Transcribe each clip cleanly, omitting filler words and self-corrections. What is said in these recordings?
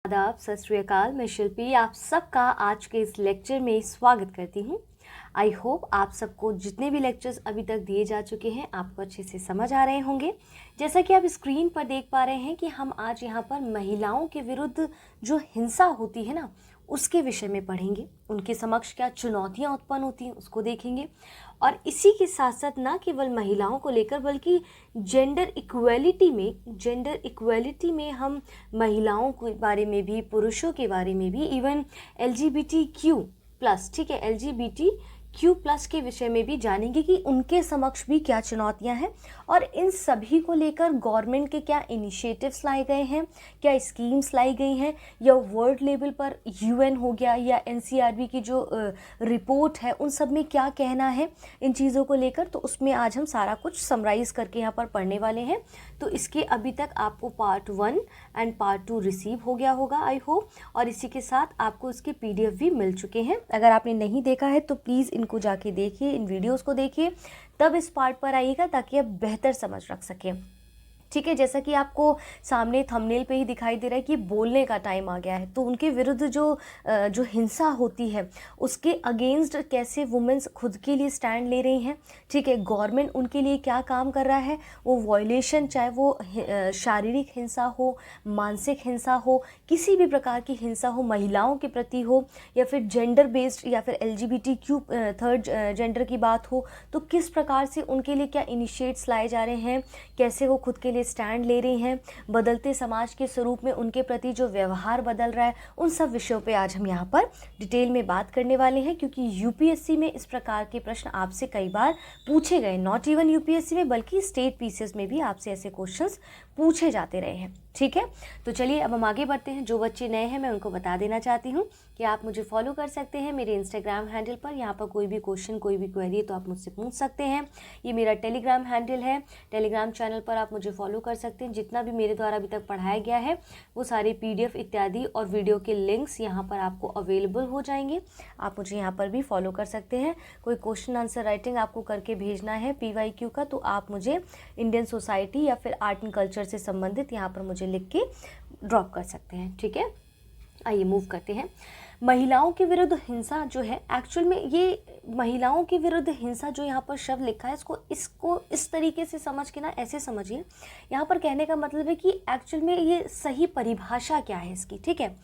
आदाब, सत श्री अकाल। मैं शिल्पी आप सबका आज के इस लेक्चर में स्वागत करती हूँ। आई होप आप सबको जितने भी लेक्चर्स अभी तक दिए जा चुके हैं आपको अच्छे से समझ आ रहे होंगे। जैसा कि आप स्क्रीन पर देख पा रहे हैं कि हम आज यहाँ पर महिलाओं के विरुद्ध जो हिंसा होती है ना, उसके विषय में पढ़ेंगे। उनके समक्ष क्या चुनौतियाँ उत्पन्न होती हैं उसको देखेंगे, और इसी के साथ साथ ना केवल महिलाओं को लेकर बल्कि जेंडर इक्वेलिटी में हम महिलाओं के बारे में भी, पुरुषों के बारे में भी, इवन LGBTQ+, ठीक है, LGBTQ+ के विषय में भी जानेंगे कि उनके समक्ष भी क्या चुनौतियां हैं और इन सभी को लेकर गवर्नमेंट के क्या इनिशिएटिव्स लाए गए हैं, क्या स्कीम्स लाई गई हैं, या वर्ल्ड लेवल पर UN हो गया या NCRB की जो रिपोर्ट है उन सब में क्या कहना है इन चीज़ों को लेकर। तो उसमें आज हम सारा कुछ समराइज़ करके यहाँ पर पढ़ने वाले हैं। तो इसके अभी तक आपको पार्ट 1 एंड पार्ट 2 रिसीव हो गया होगा आई होप, और इसी के साथ आपको इसके PDF भी मिल चुके हैं। अगर आपने नहीं देखा है तो प्लीज़ इनको जाके देखिए, इन वीडियोस को देखिए, तब इस पार्ट पर आइएगा ताकि आप बेहतर समझ रख सकें। ठीक है, जैसा कि आपको सामने थंबनेल पे ही दिखाई दे रहा है कि बोलने का टाइम आ गया है, तो उनके विरुद्ध जो हिंसा होती है उसके अगेंस्ट कैसे वुमेन्स खुद के लिए स्टैंड ले रही हैं। ठीक है, गवर्नमेंट उनके लिए क्या काम कर रहा है, वो वॉयलेशन, चाहे वो शारीरिक हिंसा हो, मानसिक हिंसा हो, किसी भी प्रकार की हिंसा हो, महिलाओं के प्रति हो या फिर जेंडर बेस्ड या फिर LGBTQ थर्ड जेंडर की बात हो, तो किस प्रकार से उनके लिए क्या इनिशिएट्स लाए जा रहे हैं, कैसे वो खुद के लिए स्टैंड ले रही हैं, बदलते समाज के स्वरूप में उनके प्रति जो व्यवहार बदल रहा है, उन सब विषयों पे आज हम यहाँ पर डिटेल में बात करने वाले हैं। क्योंकि UPSC में इस प्रकार के प्रश्न आपसे कई बार पूछे गए, नॉट इवन UPSC में बल्कि स्टेट PCS में भी आपसे ऐसे क्वेश्चंस पूछे जाते रहे हैं। ठीक है, तो चलिए अब हम आगे बढ़ते हैं। जो बच्चे नए हैं मैं उनको बता देना चाहती हूँ कि आप मुझे फॉलो कर सकते हैं मेरे इंस्टाग्राम हैंडल पर। यहाँ पर कोई भी क्वेश्चन, कोई भी क्वेरी है तो आप मुझसे पूछ सकते हैं। ये मेरा टेलीग्राम हैंडल है, टेलीग्राम चैनल पर आप मुझे फॉलो कर सकते हैं। जितना भी मेरे द्वारा अभी तक पढ़ाया गया है वो सारे PDF इत्यादि और वीडियो के लिंक्स यहाँ पर आपको अवेलेबल हो जाएंगे। आप मुझे यहाँ पर भी फॉलो कर सकते हैं। कोई क्वेश्चन आंसर राइटिंग आपको करके भेजना है PYQ का, तो आप मुझे इंडियन सोसाइटी या फिर आर्ट एंड कल्चर से संबंधित यहाँ पर मुझे लिख के ड्रॉप कर सकते हैं। ठीक है, आइए मूव करते हैं। महिलाओं के विरुद्ध हिंसा जो है, एक्चुअल में ये महिलाओं के विरुद्ध हिंसा जो यहाँ पर शब्द लिखा है इसको इस तरीके से समझ के ना, ऐसे समझिए, यहाँ पर कहने का मतलब है कि एक्चुअल में ये सही परिभाषा क्या है इसकी। ठीक है,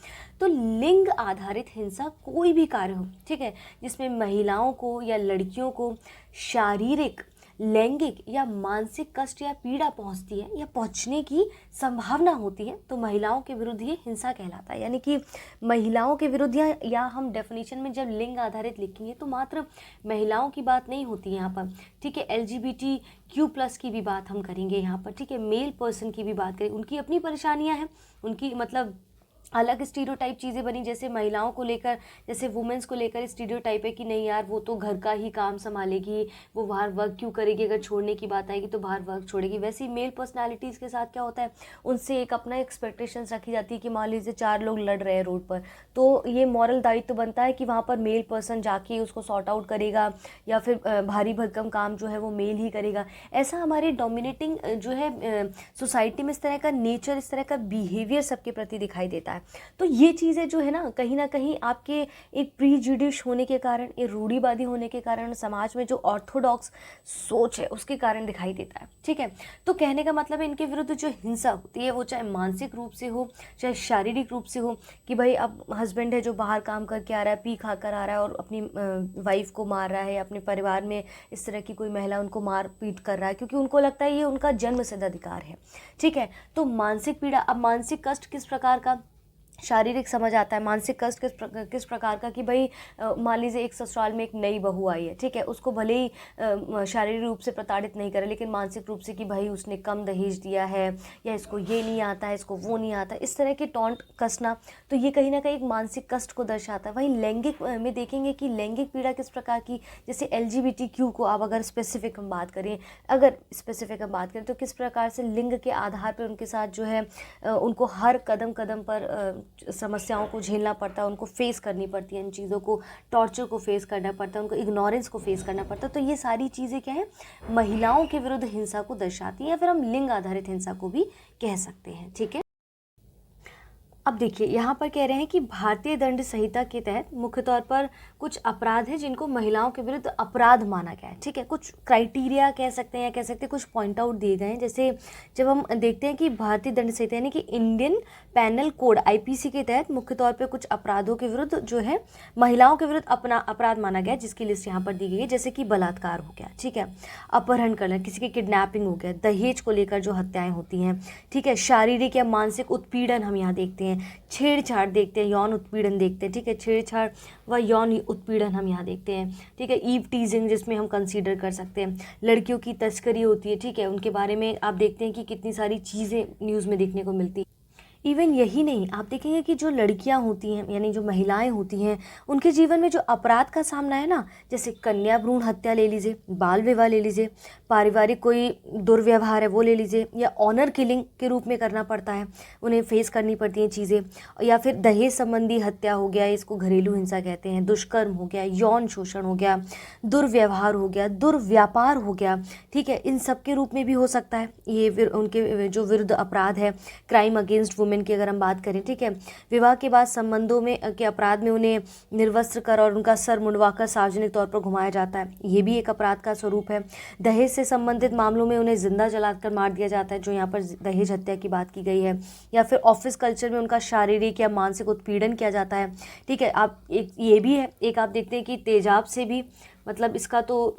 तो लिंग आधारित हिंसा कोई भी कार्य हो, ठीक है, जिसमें महिलाओं को या लड़कियों को शारीरिक, लैंगिक या मानसिक कष्ट या पीड़ा पहुंचती है या पहुंचने की संभावना होती है, तो महिलाओं के विरुद्ध ये हिंसा कहलाता है। यानी कि महिलाओं के विरुद्ध या हम डेफिनेशन में जब लिंग आधारित लिखेंगे तो मात्र महिलाओं की बात नहीं होती यहाँ पर। ठीक है, LGBTQ+ की भी बात हम करेंगे यहाँ पर। ठीक है, मेल पर्सन की भी बात करेंगे, उनकी अपनी परेशानियाँ हैं, उनकी मतलब अलग स्टीरियोटाइप चीज़ें बनी। जैसे महिलाओं को लेकर, जैसे वुमेन्स को लेकर स्टीरियोटाइप है कि नहीं यार वो तो घर का ही काम संभालेगी, वो बाहर वर्क क्यों करेगी, अगर छोड़ने की बात आएगी तो बाहर वर्क छोड़ेगी। वैसे ही मेल पर्सनालिटीज़ के साथ क्या होता है, उनसे एक अपना एक्सपेक्टेशंस रखी जाती है कि मान लीजिए 4 लोग लड़ रहे हैं रोड पर, तो ये मॉरल दायित्व बनता है कि वहाँ पर मेल पर्सन जाके उसको सॉर्ट आउट करेगा या फिर भारी भरकम काम जो है वो मेल ही करेगा। ऐसा हमारे डोमिनेटिंग जो है सोसाइटी में इस तरह का नेचर, इस तरह का बिहेवियर सबके प्रति दिखाई देता है। तो ये चीज़ें जो है ना कहीं आपके एक प्रीजुडिश होने के कारण, एक रूढ़िवादी होने के कारण, समाज में जो ऑर्थोडॉक्स सोच है उसके कारण दिखाई देता है। ठीक है, तो कहने का मतलब है इनके विरुद्ध जो हिंसा होती है वो चाहे मानसिक रूप से हो, चाहे शारीरिक रूप से हो, कि भाई अब हस्बैंड है जो बाहर काम करके आ रहा है, पी खा कर आ रहा है और अपनी वाइफ को मार रहा है, अपने परिवार में इस तरह की कोई महिला उनको मार पीट कर रहा है क्योंकि उनको लगता है ये उनका जन्मसिद्ध अधिकार है। ठीक है, तो मानसिक पीड़ा, अब मानसिक कष्ट किस प्रकार का, शारीरिक समझ आता है, मानसिक कष्ट किस प्रकार का, कि भाई मान लीजिए एक ससुराल में एक नई बहू आई है, ठीक है, उसको भले ही शारीरिक रूप से प्रताड़ित नहीं करे लेकिन मानसिक रूप से कि भाई उसने कम दहेज दिया है या इसको ये नहीं आता है, इसको वो नहीं आता है, इस तरह के टॉन्ट कसना, तो ये कहीं ना कहीं एक मानसिक कष्ट को दर्शाता है। वहीं लैंगिक में देखेंगे कि लैंगिक पीड़ा किस प्रकार की, जैसे LGBTQ को अब अगर स्पेसिफिक हम बात करें, तो किस प्रकार से लिंग के आधार पर उनके साथ जो है उनको हर कदम कदम पर समस्याओं को झेलना पड़ता है, उनको फेस करनी पड़ती है, इन चीज़ों को, टॉर्चर को फेस करना पड़ता है, उनको इग्नोरेंस को फेस करना पड़ता है। तो ये सारी चीज़ें क्या है, महिलाओं के विरुद्ध हिंसा को दर्शाती हैं, या फिर हम लिंग आधारित हिंसा को भी कह सकते हैं। ठीक है, अब देखिए यहाँ पर कह रहे हैं कि भारतीय दंड संहिता के तहत मुख्य तौर पर कुछ अपराध हैं जिनको महिलाओं के विरुद्ध अपराध माना गया है। ठीक है, कुछ क्राइटेरिया कह सकते हैं या कह सकते हैं कुछ पॉइंट आउट दिए गए हैं। जैसे जब हम देखते हैं कि भारतीय दंड संहिता यानी कि इंडियन पैनल कोड आईपीसी के तहत मुख्य तौर पर कुछ अपराधों के विरुद्ध जो है महिलाओं के विरुद्ध अपना अपराध माना गया, जिसकी लिस्ट यहाँ पर दी गई है। जैसे कि बलात्कार हो गया, ठीक है, अपहरण करना, किसी की किडनैपिंग हो गया, दहेज को लेकर जो हत्याएं होती हैं, ठीक है, शारीरिक या मानसिक उत्पीड़न हम यहाँ देखते हैं, छेड़छाड़ देखते हैं, यौन उत्पीड़न देखते हैं, ठीक है, छेड़छाड़ व यौन उत्पीड़न हम यहाँ देखते हैं, ठीक है, ईव टीजिंग जिसमें हम कंसीडर कर सकते हैं, लड़कियों की तस्करी होती है, ठीक है, उनके बारे में आप देखते हैं कि कितनी सारी चीज़ें न्यूज़ में देखने को मिलती है। इवन यही नहीं, आप देखेंगे कि जो लड़कियां होती हैं यानी जो महिलाएं होती हैं उनके जीवन में जो अपराध का सामना है ना, जैसे कन्या भ्रूण हत्या ले लीजिए, बाल विवाह ले लीजिए, पारिवारिक कोई दुर्व्यवहार है वो ले लीजिए, या ऑनर किलिंग के रूप में करना पड़ता है, उन्हें फेस करनी पड़ती हैं चीज़ें, या फिर दहेज संबंधी हत्या हो गया, इसको घरेलू हिंसा कहते हैं, दुष्कर्म हो गया, यौन शोषण हो गया, दुर्व्यवहार हो गया, दुर्व्यापार हो गया, ठीक है, इन सब के रूप में भी हो सकता है ये उनके जो विरुद्ध अपराध है, क्राइम अगेंस्ट वुमेन की अगर हम बात करें, ठीक है, विवाह के बाद संबंधों में के अपराध में उन्हें निर्वस्त्र कर और उनका सर मुंडवाकर सार्वजनिक तौर पर घुमाया जाता है, ये भी एक अपराध का स्वरूप है। दहेज से संबंधित मामलों में उन्हें जिंदा जलाकर मार दिया जाता है, जो यहाँ पर दहेज हत्या की बात की गई है, या फिर ऑफिस कल्चर में उनका शारीरिक या मानसिक उत्पीड़न किया जाता है, ठीक है। आप एक ये भी है, एक आप देखते हैं कि तेजाब से भी, मतलब इसका तो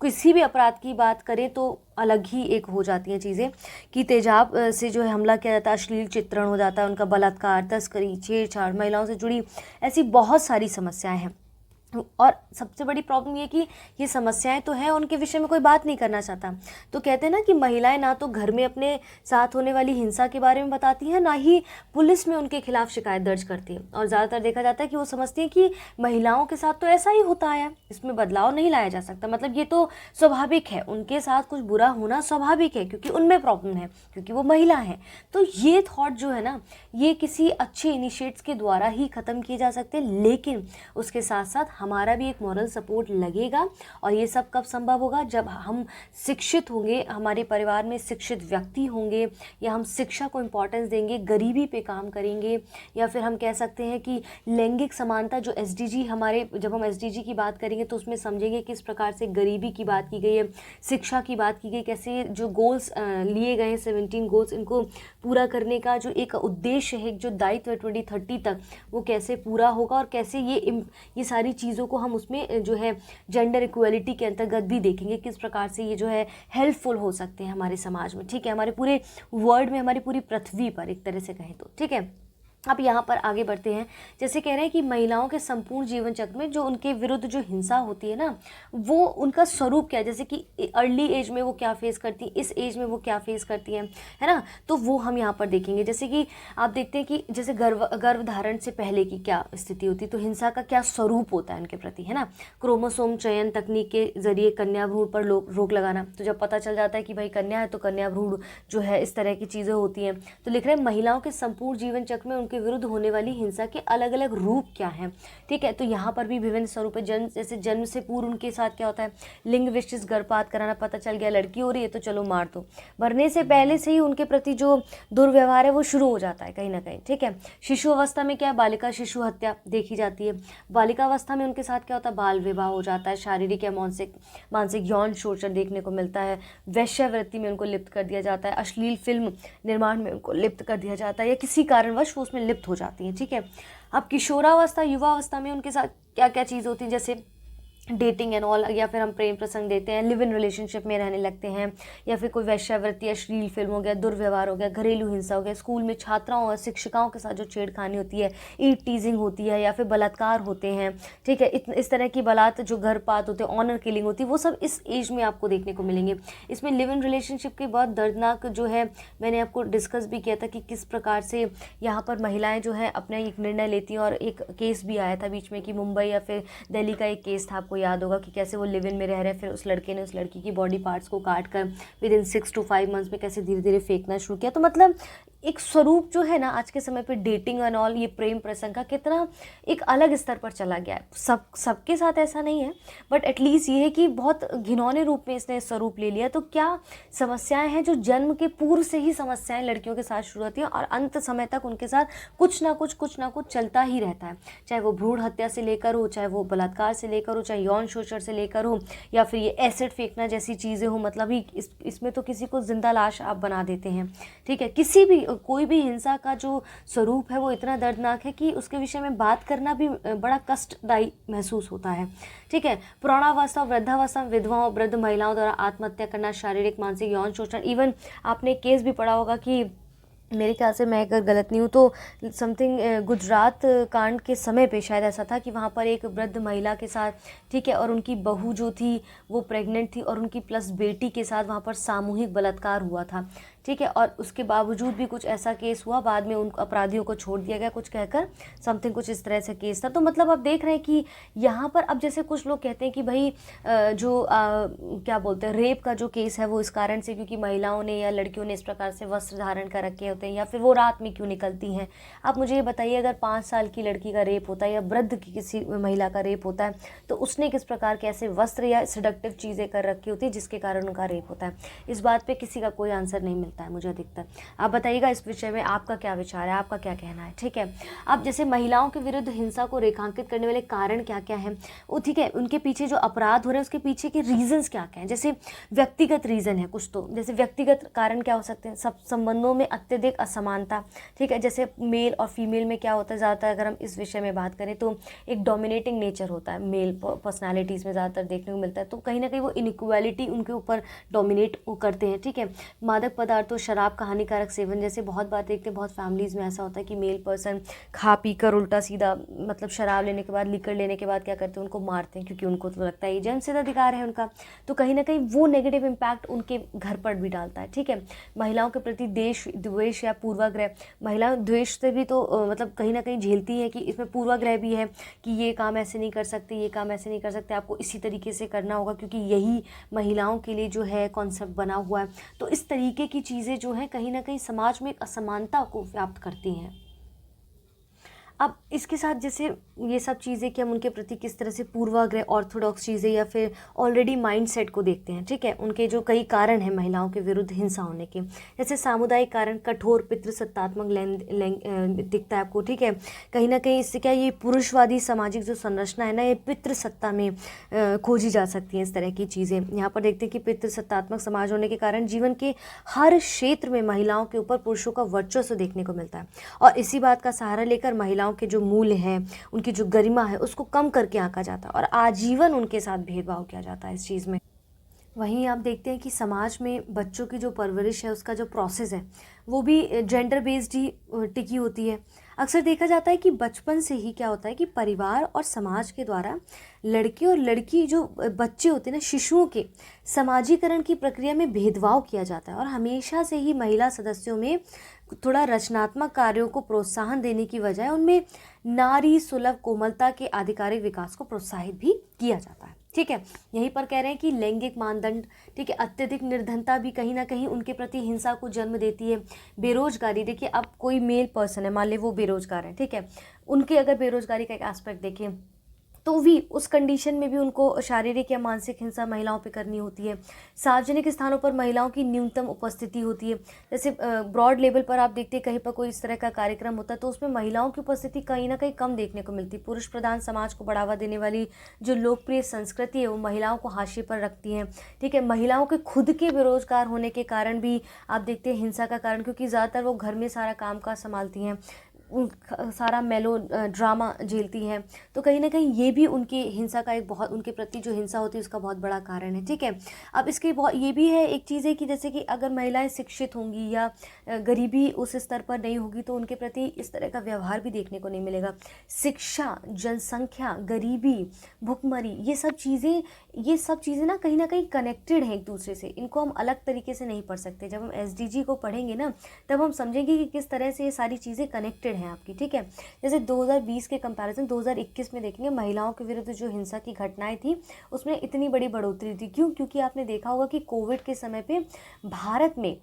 किसी भी अपराध की बात करें तो अलग ही एक हो जाती हैं चीज़ें, कि तेजाब से जो है हमला किया जाता है, अश्लील चित्रण हो जाता है, उनका बलात्कार, तस्करी, छेड़छाड़, महिलाओं से जुड़ी ऐसी बहुत सारी समस्याएं हैं। और सबसे बड़ी प्रॉब्लम ये कि ये समस्याएं तो हैं, उनके विषय में कोई बात नहीं करना चाहता। तो कहते हैं ना कि महिलाएं ना तो घर में अपने साथ होने वाली हिंसा के बारे में बताती हैं, ना ही पुलिस में उनके खिलाफ शिकायत दर्ज करती है। और ज़्यादातर देखा जाता है कि वो समझती हैं कि महिलाओं के साथ तो ऐसा ही होता है, इसमें बदलाव नहीं लाया जा सकता, मतलब ये तो स्वाभाविक है, उनके साथ कुछ बुरा होना स्वाभाविक है क्योंकि उनमें प्रॉब्लम है, क्योंकि वो महिला हैं। तो ये थॉट जो है ना, ये किसी अच्छे इनिशिएट्स के द्वारा ही ख़त्म किए जा सकते हैं, लेकिन उसके साथ साथ हमारा भी एक मॉरल सपोर्ट लगेगा। और ये सब कब संभव होगा? जब हम शिक्षित होंगे, हमारे परिवार में शिक्षित व्यक्ति होंगे, या हम शिक्षा को इम्पोर्टेंस देंगे, गरीबी पे काम करेंगे, या फिर हम कह सकते हैं कि लैंगिक समानता जो एसडीजी हमारे, जब हम एसडीजी की बात करेंगे तो उसमें समझेंगे किस प्रकार से गरीबी की बात की गई है, शिक्षा की बात की गई, कैसे जो गोल्स लिए गए हैं 17 गोल्स, इनको पूरा करने का जो एक उद्देश्य है, जो दायित्व 2030 तक, वो कैसे पूरा होगा, और कैसे ये सारी चीज़ों को हम उसमें जो है जेंडर इक्वलिटी के अंतर्गत भी देखेंगे, किस प्रकार से ये जो है हेल्पफुल हो सकते हैं हमारे समाज में, ठीक है, हमारे पूरे वर्ल्ड में, हमारी पूरी पृथ्वी पर एक तरह से कहें तो, ठीक है। अब यहाँ पर आगे बढ़ते हैं। जैसे कह रहे हैं कि महिलाओं के संपूर्ण जीवन चक्र में जो उनके विरुद्ध जो हिंसा होती है ना, वो उनका स्वरूप क्या है, जैसे कि अर्ली एज में वो क्या फेस करती हैं, इस एज में वो क्या फेस करती हैं, है ना, तो वो हम यहाँ पर देखेंगे। जैसे कि आप देखते हैं कि जैसे गर्भधारण से पहले की क्या स्थिति होती है, तो हिंसा का क्या स्वरूप होता है उनके प्रति, है ना। क्रोमोसोम चयन तकनीक के जरिए कन्या भ्रूण पर रोक लगाना, तो जब पता चल जाता है कि भाई कन्या है तो कन्या भ्रूण जो है, इस तरह की चीज़ें होती हैं। तो लिख रहे हैं महिलाओं के संपूर्ण जीवन चक्र में उनके विरुद्ध होने वाली हिंसा के अलग अलग रूप क्या हैं, ठीक है। तो यहाँ पर भी विभिन्न स्वरूप है। जैसे जन्म से पूर्व उनके साथ क्या होता है, लिंग विशिष्ट गर्भपात कराना, पता चल गया लड़की हो रही है तो चलो मार दो, मरने से पहले से ही उनके प्रति जो दुर्व्यवहार है वो शुरू हो जाता है कहीं ना कहीं, ठीक है। शिशु अवस्था में क्या है, बालिका शिशु हत्या देखी जाती है। बालिका अवस्था में उनके साथ क्या होता है, बाल विवाह हो जाता है, शारीरिक या मानसिक यौन शोषण देखने को मिलता है, वेश्यावृत्ति में उनको लिप्त कर दिया जाता है, अश्लील फिल्म निर्माण में उनको लिप्त कर दिया जाता है, या किसी कारणवश वो उसमें लिप्त हो जाती हैं, ठीक है। अब किशोरावस्था युवावस्था में उनके साथ क्या क्या चीज़ होती है, जैसे डेटिंग एंड ऑल, या फिर हम प्रेम प्रसंग देते हैं, लिव इन रिलेशनशिप में रहने लगते हैं, या फिर कोई वेश्यावृत्ति, अश्लील फिल्म हो गया, दुर्व्यवहार हो गया, घरेलू हिंसा हो गया, स्कूल में छात्राओं और शिक्षिकाओं के साथ जो छेड़खानी होती है, ईट टीजिंग होती है, या फिर बलात्कार होते हैं, ठीक है, इस तरह की जो गर्भपात होते हैं, ऑनर किलिंग होती है, वो सब इस एज में आपको देखने को मिलेंगे। इसमें लिव इन रिलेशनशिप के बहुत दर्दनाक जो है, मैंने आपको डिस्कस भी किया था कि किस प्रकार से यहाँ पर महिलाएं जो है अपना एक निर्णय लेती हैं, और एक केस भी आया था बीच में कि मुंबई या फिर दिल्ली का एक केस था, आपको याद होगा, कि कैसे वो लिव इन में रह रहे हैं, फिर उस लड़के ने उस लड़की की बॉडी पार्ट्स को काट कर विद इन 6 to 5 मंथ्स में कैसे धीरे धीरे फेंकना शुरू किया। तो मतलब एक स्वरूप जो है ना आज के समय पे डेटिंग एंड ऑल, ये प्रेम प्रसंग का कितना एक अलग स्तर पर चला गया है। सबके साथ ऐसा नहीं है, बट एटलीस्ट ये है कि बहुत घिनौने रूप में इसने स्वरूप ले लिया। तो क्या समस्याएं हैं जो जन्म के पूर्व से ही समस्याएं लड़कियों के साथ शुरू होती हैं और अंत समय तक उनके साथ कुछ ना कुछ चलता ही रहता है, चाहे वो भ्रूण हत्या से लेकर हो, चाहे वो बलात्कार से लेकर हो, चाहे यौन शोषण से लेकर हो, या फिर ये एसिड फेंकना जैसी चीज़ें हो। मतलब ही इसमें तो किसी को जिंदा लाश आप बना देते हैं, ठीक है। किसी भी कोई भी हिंसा का जो स्वरूप है वो इतना दर्दनाक है कि उसके विषय में बात करना भी बड़ा कष्टदायी महसूस होता है, ठीक है। प्रौढ़ावस्था, वृद्धावस्था, विधवाओं, वृद्ध महिलाओं द्वारा आत्महत्या करना, शारीरिक मानसिक यौन शोषण, इवन आपने केस भी पढ़ा होगा कि मेरे ख्याल से, मैं अगर गलत नहीं हूँ तो समथिंग गुजरात कांड के समय पे शायद ऐसा था कि वहाँ पर एक वृद्ध महिला के साथ, ठीक है, और उनकी बहू जो थी वो प्रेग्नेंट थी और उनकी प्लस बेटी के साथ वहाँ पर सामूहिक बलात्कार हुआ था, ठीक है। और उसके बावजूद भी कुछ ऐसा केस हुआ, बाद में उन अपराधियों को छोड़ दिया गया कुछ कहकर, समथिंग कुछ इस तरह से केस था। तो मतलब आप देख रहे हैं कि यहाँ पर अब जैसे कुछ लोग कहते हैं कि भाई क्या बोलते हैं, रेप का जो केस है वो इस कारण से क्योंकि महिलाओं ने या लड़कियों ने इस प्रकार से वस्त्र धारण कर रखे होते हैं, या फिर वो रात में क्यों निकलती हैं। आप मुझे ये बताइए, अगर 5 साल की लड़की का रेप होता है या वृद्ध की किसी महिला का रेप होता है तो उसने किस प्रकार के ऐसे वस्त्र या सिडक्टिव चीज़ें कर रखी होती है जिसके कारण उनका रेप होता है। इस बात पर किसी का कोई आंसर नहीं मिलता है मुझे अधिकतर। आप बताइएगा इस विषय में आपका क्या विचार है, आपका क्या कहना है, ठीक है। अब जैसे महिलाओं के विरुद्ध हिंसा को रेखांकित करने वाले कारण क्या क्या हैं वो, ठीक है, उनके पीछे जो अपराध हो रहे हैं उसके पीछे के रीजंस क्या क्या हैं। जैसे व्यक्तिगत रीजन है कुछ, तो जैसे व्यक्तिगत कारण क्या हो सकते हैं, सब संबंधों में अत्यधिक असमानता, ठीक है। जैसे मेल और फीमेल में क्या होता है, ज़्यादातर अगर हम इस विषय में बात करें तो एक डोमिनेटिंग नेचर होता है मेल पर्सनैलिटीज़ में ज़्यादातर देखने को मिलता है। तो कहीं ना कहीं वो इनइक्वालिटी उनके ऊपर डोमिनेट करते हैं, ठीक है। मादक पदार्थों, शराब का हानिकारक सेवन, जैसे बहुत बार देखते हैं बहुत फैमिलीज़ में ऐसा होता है कि मेल पर्सन खा पी कर उल्टा सीधा, मतलब शराब लेने के बाद, लिकर लेने के बाद क्या करते हैं, उनको मारते हैं क्योंकि उनको तो लगता है ये जन्मसिद्ध अधिकार है उनका। तो कहीं ना कहीं वो नेगेटिव इम्पैक्ट उनके घर पर भी डालता है, ठीक है। महिलाओं के प्रति देश द्वेष या पूर्वाग्रह, महिला द्वेष से भी तो मतलब कहीं ना कहीं झेलती है कि इसमें पूर्वाग्रह भी है कि ये काम ऐसे नहीं कर सकते, ये काम ऐसे नहीं कर सकते, आपको इसी तरीके से करना होगा क्योंकि यही महिलाओं के लिए जो है कॉन्सेप्ट बना हुआ है। तो इस तरीके की चीज़ें जो हैं कहीं ना कहीं समाज में एक असमानता को व्याप्त करती हैं। अब इसके साथ जैसे ये सब चीज़ें कि हम उनके प्रति किस तरह से पूर्वाग्रह, ऑर्थोडॉक्स चीज़ें या फिर ऑलरेडी माइंडसेट को देखते हैं, ठीक है। उनके जो कई कारण हैं महिलाओं के विरुद्ध हिंसा होने के, जैसे सामुदायिक कारण, कठोर पितृसत्तात्मक दिखता है आपको, ठीक है। कहीं ना कहीं इससे क्या, ये पुरुषवादी सामाजिक जो संरचना है ना, ये पितृसत्ता में खोजी जा सकती हैं इस तरह की चीज़ें। यहाँ पर देखते हैं कि पितृसत्तात्मक समाज होने के कारण जीवन के हर क्षेत्र में महिलाओं के ऊपर पुरुषों का वर्चस्व देखने को मिलता है और इसी बात का सहारा लेकर महिलाओं के जो मूल्य हैं, उनकी जो गरिमा है, उसको कम करके आंका जाता है और आजीवन उनके साथ भेदभाव किया जाता है इस चीज़ में। वहीं आप देखते हैं कि समाज में बच्चों की जो परवरिश है उसका जो प्रोसेस है वो भी जेंडर बेस्ड ही टिकी होती है। अक्सर देखा जाता है कि बचपन से ही क्या होता है कि परिवार और समाज के द्वारा लड़के और लड़की जो बच्चे होते हैं ना, शिशुओं के समाजीकरण की प्रक्रिया में भेदभाव किया जाता है और हमेशा से ही महिला सदस्यों में थोड़ा रचनात्मक कार्यों को प्रोत्साहन देने की बजाय उनमें नारी सुलभ कोमलता के आधिकारिक विकास को प्रोत्साहित भी किया जाता है, ठीक है। यहीं पर कह रहे हैं कि लैंगिक मानदंड, ठीक है, अत्यधिक निर्धनता भी कहीं ना कहीं उनके प्रति हिंसा को जन्म देती है। बेरोजगारी, देखिए अब कोई मेल पर्सन है, मान ले वो बेरोजगार है, ठीक है, उनके अगर बेरोजगारी का एक एस्पेक्ट देखें तो भी उस कंडीशन में भी उनको शारीरिक या मानसिक हिंसा महिलाओं पे करनी होती है। सार्वजनिक स्थानों पर महिलाओं की न्यूनतम उपस्थिति होती है। जैसे ब्रॉड लेवल पर आप देखते हैं कहीं पर कोई इस तरह का कार्यक्रम होता है तो उसमें महिलाओं की उपस्थिति कहीं ना कहीं कम देखने को मिलती है। पुरुष प्रधान समाज को बढ़ावा देने वाली जो लोकप्रिय संस्कृति है वो महिलाओं को हाशिए पर रखती हैं, ठीक है। महिलाओं के खुद के बेरोजगार होने के कारण भी आप देखते हैं हिंसा का कारण, क्योंकि ज़्यादातर वो घर में सारा काम काज संभालती हैं, सारा मेलो ड्रामा झेलती हैं, तो कहीं ना कहीं ये भी उनकी हिंसा का एक बहुत, उनके प्रति जो हिंसा होती है उसका बहुत बड़ा कारण है, ठीक है। अब इसके बहुत ये भी है एक चीज़ है कि जैसे कि अगर महिलाएं शिक्षित होंगी या गरीबी उस स्तर पर नहीं होगी तो उनके प्रति इस तरह का व्यवहार भी देखने को नहीं मिलेगा। शिक्षा, जनसंख्या, गरीबी, भुखमरी, ये सब चीज़ें ना कहीं कनेक्टेड हैं एक दूसरे से, इनको हम अलग तरीके से नहीं पढ़ सकते। जब हम SDG को पढ़ेंगे ना तब हम समझेंगे कि किस तरह से ये सारी चीज़ें कनेक्टेड हैं आपकी, ठीक है। जैसे 2020 के कंपैरिजन 2021 में देखेंगे महिलाओं के विरुद्ध जो हिंसा की घटनाएं थी उसमें इतनी बड़ी बढ़ोतरी थी। क्यों? क्योंकि आपने देखा होगा कि कोविड के समय पे भारत में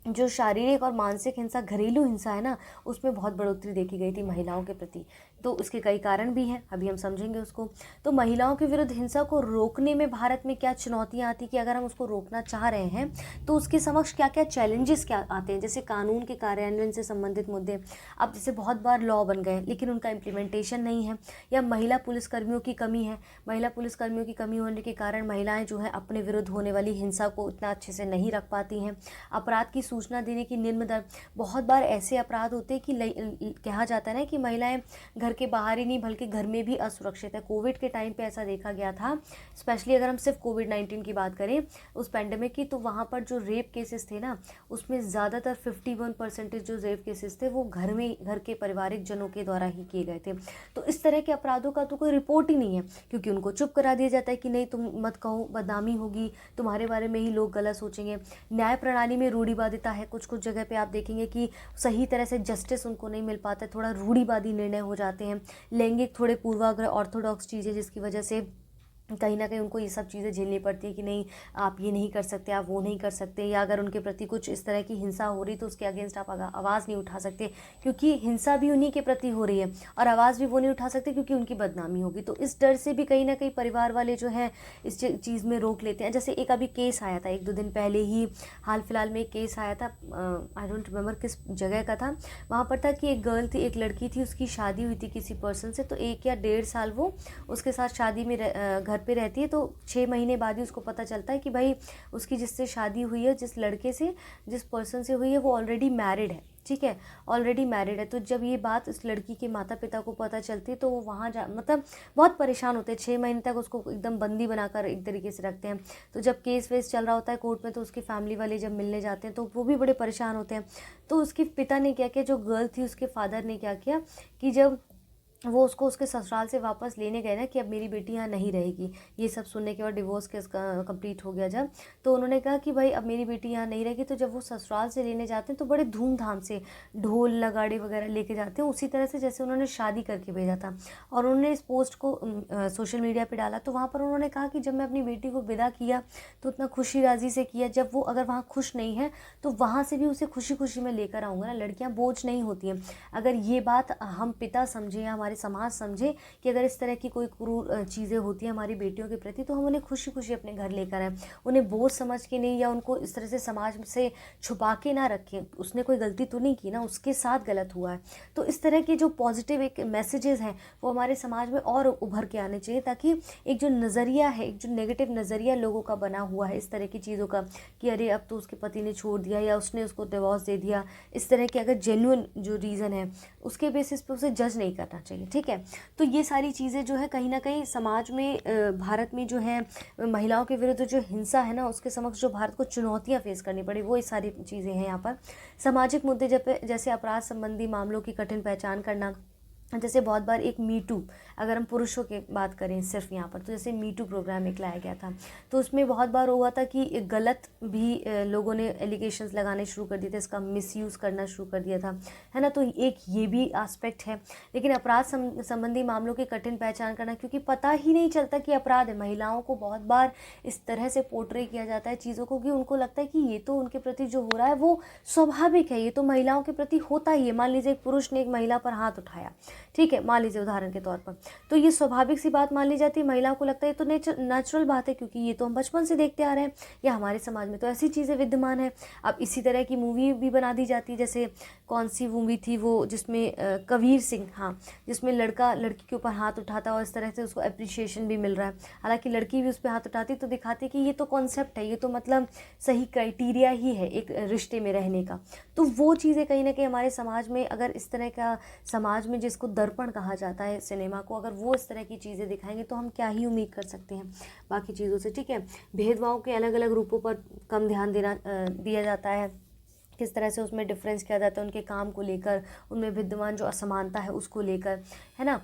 जो शारीरिक और मानसिक हिंसा, घरेलू हिंसा है ना, उसमें बहुत बढ़ोतरी देखी गई थी महिलाओं के प्रति। तो उसके कई कारण भी हैं, अभी हम समझेंगे उसको। तो महिलाओं के विरुद्ध हिंसा को रोकने में भारत में क्या चुनौतियां आती कि अगर हम उसको रोकना चाह रहे हैं तो उसके समक्ष क्या क्या चैलेंजेस क्या आते हैं, जैसे कानून के कार्यान्वयन से संबंधित मुद्दे। अब जैसे बहुत बार लॉ बन गए लेकिन उनका इम्प्लीमेंटेशन नहीं है, या महिला पुलिसकर्मियों की कमी है। महिला पुलिसकर्मियों की कमी होने के कारण महिलाएं जो है अपने विरुद्ध होने वाली हिंसा को उतना अच्छे से नहीं रख पाती हैं। अपराध की सूचना देने की निम्न दर, बहुत बार ऐसे अपराध होते हैं कि कहा जाता है ना कि महिलाएं घर के बाहर ही नहीं बल्कि घर में भी असुरक्षित है। कोविड के टाइम पे ऐसा देखा गया था, स्पेशली अगर हम सिर्फ कोविड-19 की बात करें उस पैंडेमिक की, तो वहाँ पर जो रेप केसेस थे ना, उसमें ज़्यादातर 51% जो रेप केसेस थे वो घर के पारिवारिक जनों के द्वारा ही किए गए थे। तो इस तरह के अपराधों का तो कोई रिपोर्ट ही नहीं है, क्योंकि उनको चुप करा दिया जाता है कि नहीं तुम मत कहो, बदनामी होगी, तुम्हारे बारे में ही लोग गलत सोचेंगे। न्याय प्रणाली में रूढ़िवादिता है, कुछ कुछ जगह पे आप देखेंगे कि सही तरह से जस्टिस उनको नहीं मिल पाता है, थोड़ा रूढ़िवादी निर्णय हो जाते हैं। लैंगिक थोड़े पूर्वाग्रह, ऑर्थोडॉक्स चीज़ें, जिसकी वजह से कहीं ना कहीं उनको ये सब चीज़ें झेलनी पड़ती है कि नहीं आप ये नहीं कर सकते, आप वो नहीं कर सकते, या अगर उनके प्रति कुछ इस तरह की हिंसा हो रही तो उसके अगेंस्ट आप आवाज़ नहीं उठा सकते, क्योंकि हिंसा भी उन्हीं के प्रति हो रही है, और आवाज़ भी वो नहीं उठा सकते क्योंकि उनकी बदनामी होगी। तो इस डर से भी कहीं ना कहीं परिवार वाले जो हैं इस चीज़ में रोक लेते हैं। जैसे एक अभी केस आया था 1-2 दिन पहले ही, हाल फिलहाल में एक केस आया था, आई डोंट रिमेम्बर किस जगह का था। वहाँ पर था कि एक गर्ल थी, एक लड़की थी, उसकी शादी हुई थी किसी पर्सन से, तो 1 या 1.5 साल वो उसके साथ शादी में घर पे रहती है। तो 6 महीने बाद ही उसको पता चलता है कि भाई उसकी जिससे शादी हुई है, जिस लड़के से, जिस पर्सन से हुई है, वो ऑलरेडी मैरिड है। ठीक है, ऑलरेडी मैरिड है। तो जब ये बात इस लड़की के माता पिता को पता चलती है तो वो वहाँ मतलब बहुत परेशान होते हैं। 6 महीने तक उसको एकदम बंदी बनाकर एक तरीके से रखते हैं। तो जब केस वेस चल रहा होता है कोर्ट में, तो उसकी फैमिली वाले जब मिलने जाते हैं तो वो भी बड़े परेशान होते हैं। तो उसके पिता ने क्या किया, जो गर्ल थी उसके फादर ने क्या किया कि जब वो उसको उसके ससुराल से वापस लेने गए ना कि अब मेरी बेटी यहाँ नहीं रहेगी, ये सब सुनने के बाद डिवोर्स केस कंप्लीट हो गया जब, तो उन्होंने कहा कि भाई अब मेरी बेटी यहाँ नहीं रहेगी। तो जब वो ससुराल से लेने जाते हैं तो बड़े धूमधाम से ढोल नगाड़े वगैरह लेके जाते हैं, उसी तरह से जैसे उन्होंने शादी करके भेजा था। और उन्होंने इस पोस्ट को सोशल मीडिया पर डाला, तो वहाँ पर उन्होंने कहा कि जब मैं अपनी बेटी को विदा किया तो उतना खुशी राजी से किया, जब वो अगर वहाँ खुश नहीं है तो वहाँ से भी उसे खुशी खुशी में लेकर आऊँगा ना। लड़कियाँ बोझ नहीं होती हैं। अगर ये बात हम पिता समझें या हमारे समाज समझे कि अगर इस तरह की कोई क्रूर चीज़ें होती हैं हमारी बेटियों के प्रति, तो हम उन्हें खुशी खुशी अपने घर लेकर आएँ, उन्हें बोझ समझ के नहीं, या उनको इस तरह से समाज से छुपा के ना रखें। उसने कोई गलती तो नहीं की ना, उसके साथ गलत हुआ है। तो इस तरह के जो पॉजिटिव एक मैसेजेस हैं वो हमारे समाज में और उभर के आने चाहिए, ताकि एक जो नज़रिया है, एक जो नेगेटिव नज़रिया लोगों का बना हुआ है इस तरह की चीज़ों का कि अरे अब तो उसके पति ने छोड़ दिया या उसने उसको डिवोर्स दे दिया, इस तरह के अगर जेन्युइन जो रीज़न है उसके बेसिस पे उसे जज नहीं करना चाहिए। ठीक है, तो ये सारी चीज़ें जो है कहीं ना कहीं समाज में भारत में जो है महिलाओं के विरुद्ध जो हिंसा है ना, उसके समक्ष जो भारत को चुनौतियां फेस करनी पड़ी, वो ये सारी चीज़ें हैं यहाँ पर। सामाजिक मुद्दे जैसे अपराध संबंधी मामलों की कठिन पहचान करना, जैसे बहुत बार एक मी टू, अगर हम पुरुषों की बात करें सिर्फ यहाँ पर, तो जैसे मी टू प्रोग्राम एक लाया गया था, तो उसमें बहुत बार हुआ था कि गलत भी लोगों ने एलिगेशंस लगाने शुरू कर दिए थे, इसका मिसयूज़ करना शुरू कर दिया था, है ना। तो एक ये भी एस्पेक्ट है। लेकिन अपराध संबंधी मामलों की कठिन पहचान करना, क्योंकि पता ही नहीं चलता कि अपराध है। महिलाओं को बहुत बार इस तरह से पोर्ट्रे किया जाता है चीज़ों को कि उनको लगता है कि ये तो उनके प्रति जो हो रहा है वो स्वाभाविक है, ये तो महिलाओं के प्रति होता ही है। मान लीजिए एक पुरुष ने एक महिला पर हाथ उठाया, ठीक है, मान लीजिए उदाहरण के तौर पर, तो ये स्वाभाविक सी बात मान ली जाती है। महिलाओं को लगता है ये तो नेचुरल बात है, क्योंकि ये तो हम बचपन से देखते आ रहे हैं, या हमारे समाज में तो ऐसी चीज़ें विद्यमान है। अब इसी तरह की मूवी भी बना दी जाती है, जैसे कौन सी मूवी थी वो जिसमें कबीर सिंह, हाँ, जिसमें लड़का लड़की के ऊपर हाथ उठाता और इस तरह से उसको अप्रिशिएशन भी मिल रहा है, हालांकि लड़की भी उस पर हाथ उठाती, तो दिखाती कि ये तो कॉन्सेप्ट है, ये तो मतलब सही क्राइटेरिया ही है एक रिश्ते में रहने का। तो वो चीज़ें कहीं ना कहीं हमारे समाज में, अगर इस तरह का समाज में जिसको दर्पण कहा जाता है सिनेमा को, अगर वो इस तरह की चीज़ें दिखाएंगे तो हम क्या ही उम्मीद कर सकते हैं बाकी चीज़ों से। ठीक है, भेदभाव के अलग अलग रूपों पर कम ध्यान दिया जाता है, किस तरह से उसमें डिफरेंस किया जाता है उनके काम को लेकर, उनमें विद्यमान जो असमानता है उसको लेकर, है ना।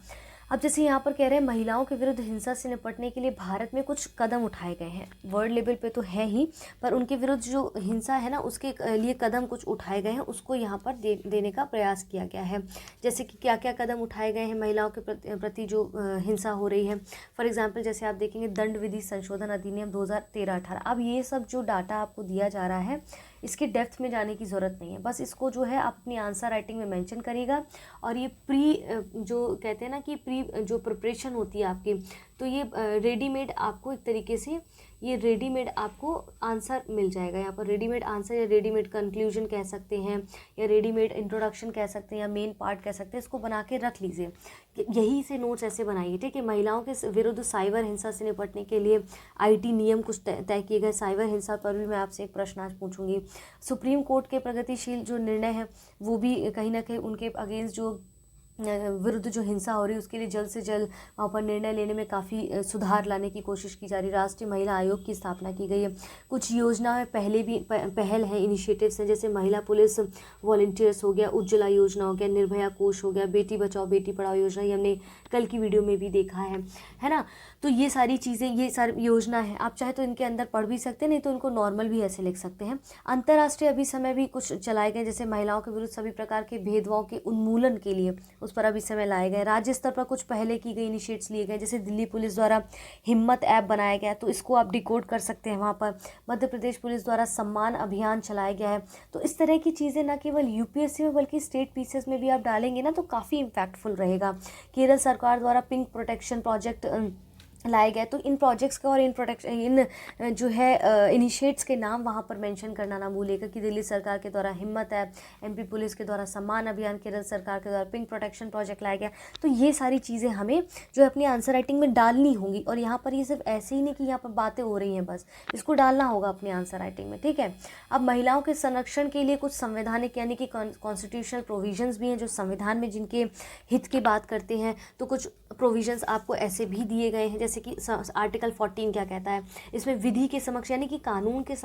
अब जैसे यहाँ पर कह रहे हैं महिलाओं के विरुद्ध हिंसा से निपटने के लिए भारत में कुछ कदम उठाए गए हैं, वर्ल्ड लेवल पे तो है ही, पर उनके विरुद्ध जो हिंसा है ना उसके लिए कदम कुछ उठाए गए हैं, उसको यहाँ पर देने का प्रयास किया गया है। जैसे कि क्या क्या कदम उठाए गए हैं महिलाओं के प्रति जो हिंसा हो रही है। फॉर एग्जाम्पल जैसे आप देखेंगे दंड विधि संशोधन अधिनियम 2013-18। अब ये सब जो डाटा आपको दिया जा रहा है इसके डेप्थ में जाने की ज़रूरत नहीं है, बस इसको जो है आप अपनी आंसर राइटिंग में मेंशन करिएगा। और ये जो कहते हैं ना कि जो प्रिपरेशन होती है आपकी, तो ये रेडीमेड आपको एक तरीके से ये रेडीमेड आपको आंसर मिल जाएगा। यहाँ पर रेडीमेड आंसर या रेडीमेड कंक्लूजन कह सकते हैं, या रेडीमेड इंट्रोडक्शन कह सकते हैं, या मेन पार्ट कह सकते हैं। इसको बना के रख लीजिए, यही से नोट्स ऐसे बनाइए, ठीक है। महिलाओं के विरुद्ध साइबर हिंसा से निपटने के लिए आईटी नियम कुछ तय किए गए। साइबर हिंसा पर भी मैं आपसे एक प्रश्न आज पूछूंगी। सुप्रीम कोर्ट के प्रगतिशील जो निर्णय है वो भी कहीं ना कहीं उनके अगेंस्ट जो विरुद्ध जो हिंसा हो रही है उसके लिए जल्द से जल्द वहाँ पर निर्णय लेने में काफ़ी सुधार लाने की कोशिश की जा रही है। राष्ट्रीय महिला आयोग की स्थापना की गई है। कुछ योजनाएं पहले भी पहल हैं, इनिशिएटिव्स हैं, जैसे महिला पुलिस वॉलंटियर्स हो गया, उज्ज्वला योजना हो गया, निर्भया कोष हो गया, बेटी बचाओ बेटी पढ़ाओ योजना, ये हमने कल की वीडियो में भी देखा है ना। तो ये सारी चीज़ें, ये सारी योजना है, आप चाहे तो इनके अंदर पढ़ भी सकते हैं, नहीं तो इनको नॉर्मल भी ऐसे लिख सकते हैं। अंतर्राष्ट्रीय अभी समय भी कुछ चलाए गए, जैसे महिलाओं के विरुद्ध सभी प्रकार के भेदभाव के उन्मूलन के लिए उस पर अभी समय लाए गए। राज्य स्तर पर कुछ पहले की गई इनिशिएट्स लिए गए, जैसे दिल्ली पुलिस द्वारा हिम्मत ऐप बनाया गया, तो इसको आप डिकोड कर सकते हैं वहाँ पर। मध्य प्रदेश पुलिस द्वारा सम्मान अभियान चलाया गया है। तो इस तरह की चीज़ें ना केवल यूपीएससी में बल्कि स्टेट पीसीएस में भी आप डालेंगे ना तो काफ़ी इम्पैक्टफुल रहेगा। केरल सरकार द्वारा पिंक प्रोटेक्शन प्रोजेक्ट लाए गए, तो इन प्रोजेक्ट्स का और इन जो है इनिशिएट्स के नाम वहाँ पर मेंशन करना ना भूलिएगा कि दिल्ली सरकार के द्वारा हिम्मत ऐप, एमपी पुलिस के द्वारा सम्मान अभियान, केरल सरकार के द्वारा पिंक प्रोटेक्शन प्रोजेक्ट लाया गया। तो ये सारी चीज़ें हमें जो अपनी आंसर राइटिंग में डालनी होंगी। और यहाँ पर ये सिर्फ ऐसे ही नहीं कि यहाँ पर बातें हो रही हैं, बस इसको डालना होगा अपनी आंसर राइटिंग में, ठीक है। अब महिलाओं के संरक्षण के लिए कुछ संवैधानिक यानी कि कॉन्स्टिट्यूशनल प्रोविजंस भी हैं जो संविधान में जिनके हित की बात करते हैं। तो कुछ प्रोविजंस आपको ऐसे भी दिए गए हैं, जैसे कि आर्टिकल 14 क्या कहता है, इसमें विधि के समक्ष यानी कि कानून के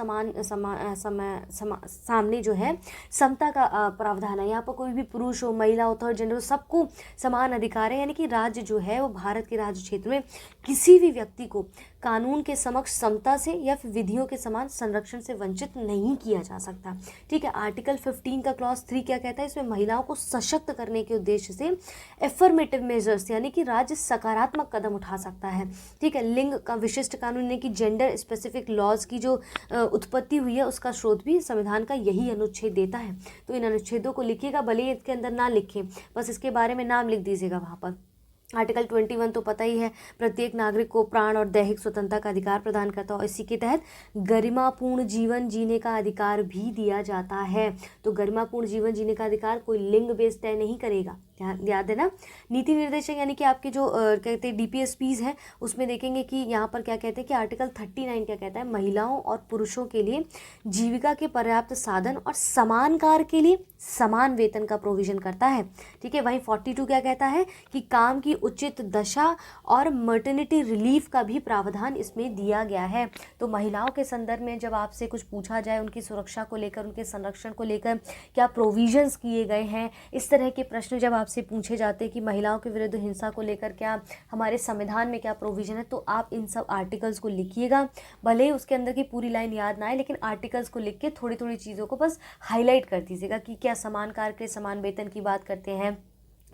सामने जो है समता का प्रावधान है। यहाँ पर कोई भी पुरुष हो, महिला हो, थर्ड जेंडर हो, सबको समान अधिकार है। यानी कि राज्य जो है वो भारत के राज्य क्षेत्र में किसी भी व्यक्ति को कानून के समक्ष समता से या फिर विधियों के समान संरक्षण से वंचित नहीं किया जा सकता, ठीक है। आर्टिकल 15 का क्लॉज 3 क्या कहता है, इसमें महिलाओं को सशक्त करने के उद्देश्य से एफर्मेटिव मेजर्स यानी कि राज्य सकारात्मक कदम उठा सकता है, ठीक है। लिंग का विशिष्ट कानून यानी कि जेंडर स्पेसिफिक लॉज की जो उत्पत्ति हुई है उसका स्रोत भी संविधान का यही अनुच्छेद देता है। तो इन अनुच्छेदों को लिखिएगा, भले ही इसके अंदर ना लिखें, बस इसके बारे में नाम लिख दीजिएगा वहाँ पर। आर्टिकल 21 तो पता ही है, प्रत्येक नागरिक को प्राण और दैहिक स्वतंत्रता का अधिकार प्रदान करता है और इसी के तहत गरिमापूर्ण जीवन जीने का अधिकार भी दिया जाता है। तो गरिमापूर्ण जीवन जीने का अधिकार कोई लिंग बेस तय नहीं करेगा, याद है ना। नीति निर्देशक यानी कि आपके जो कहते हैं डीपीएसपीज हैं, उसमें देखेंगे कि यहाँ पर क्या कहते हैं कि आर्टिकल 39 क्या कहता है, महिलाओं और पुरुषों के लिए जीविका के पर्याप्त साधन और समान कार्य के लिए समान वेतन का प्रोविजन करता है, ठीक है। वहीं 42 क्या कहता है कि काम की उचित दशा और मर्टर्निटी रिलीफ का भी प्रावधान इसमें दिया गया है। तो महिलाओं के संदर्भ में जब आपसे कुछ पूछा जाए, उनकी सुरक्षा को लेकर, उनके संरक्षण को लेकर क्या प्रोविजंस किए गए हैं, इस तरह के प्रश्न जब आपसे पूछे जाते हैं कि महिलाओं के विरुद्ध हिंसा को लेकर क्या हमारे संविधान में क्या प्रोविजन है, तो आप इन सब आर्टिकल्स को लिखिएगा। भले ही उसके अंदर की पूरी लाइन याद ना आए, लेकिन आर्टिकल्स को लिख के थोड़ी थोड़ी चीज़ों को बस हाईलाइट कर दीजिएगा कि क्या समान कार्य के समान वेतन की बात करते हैं,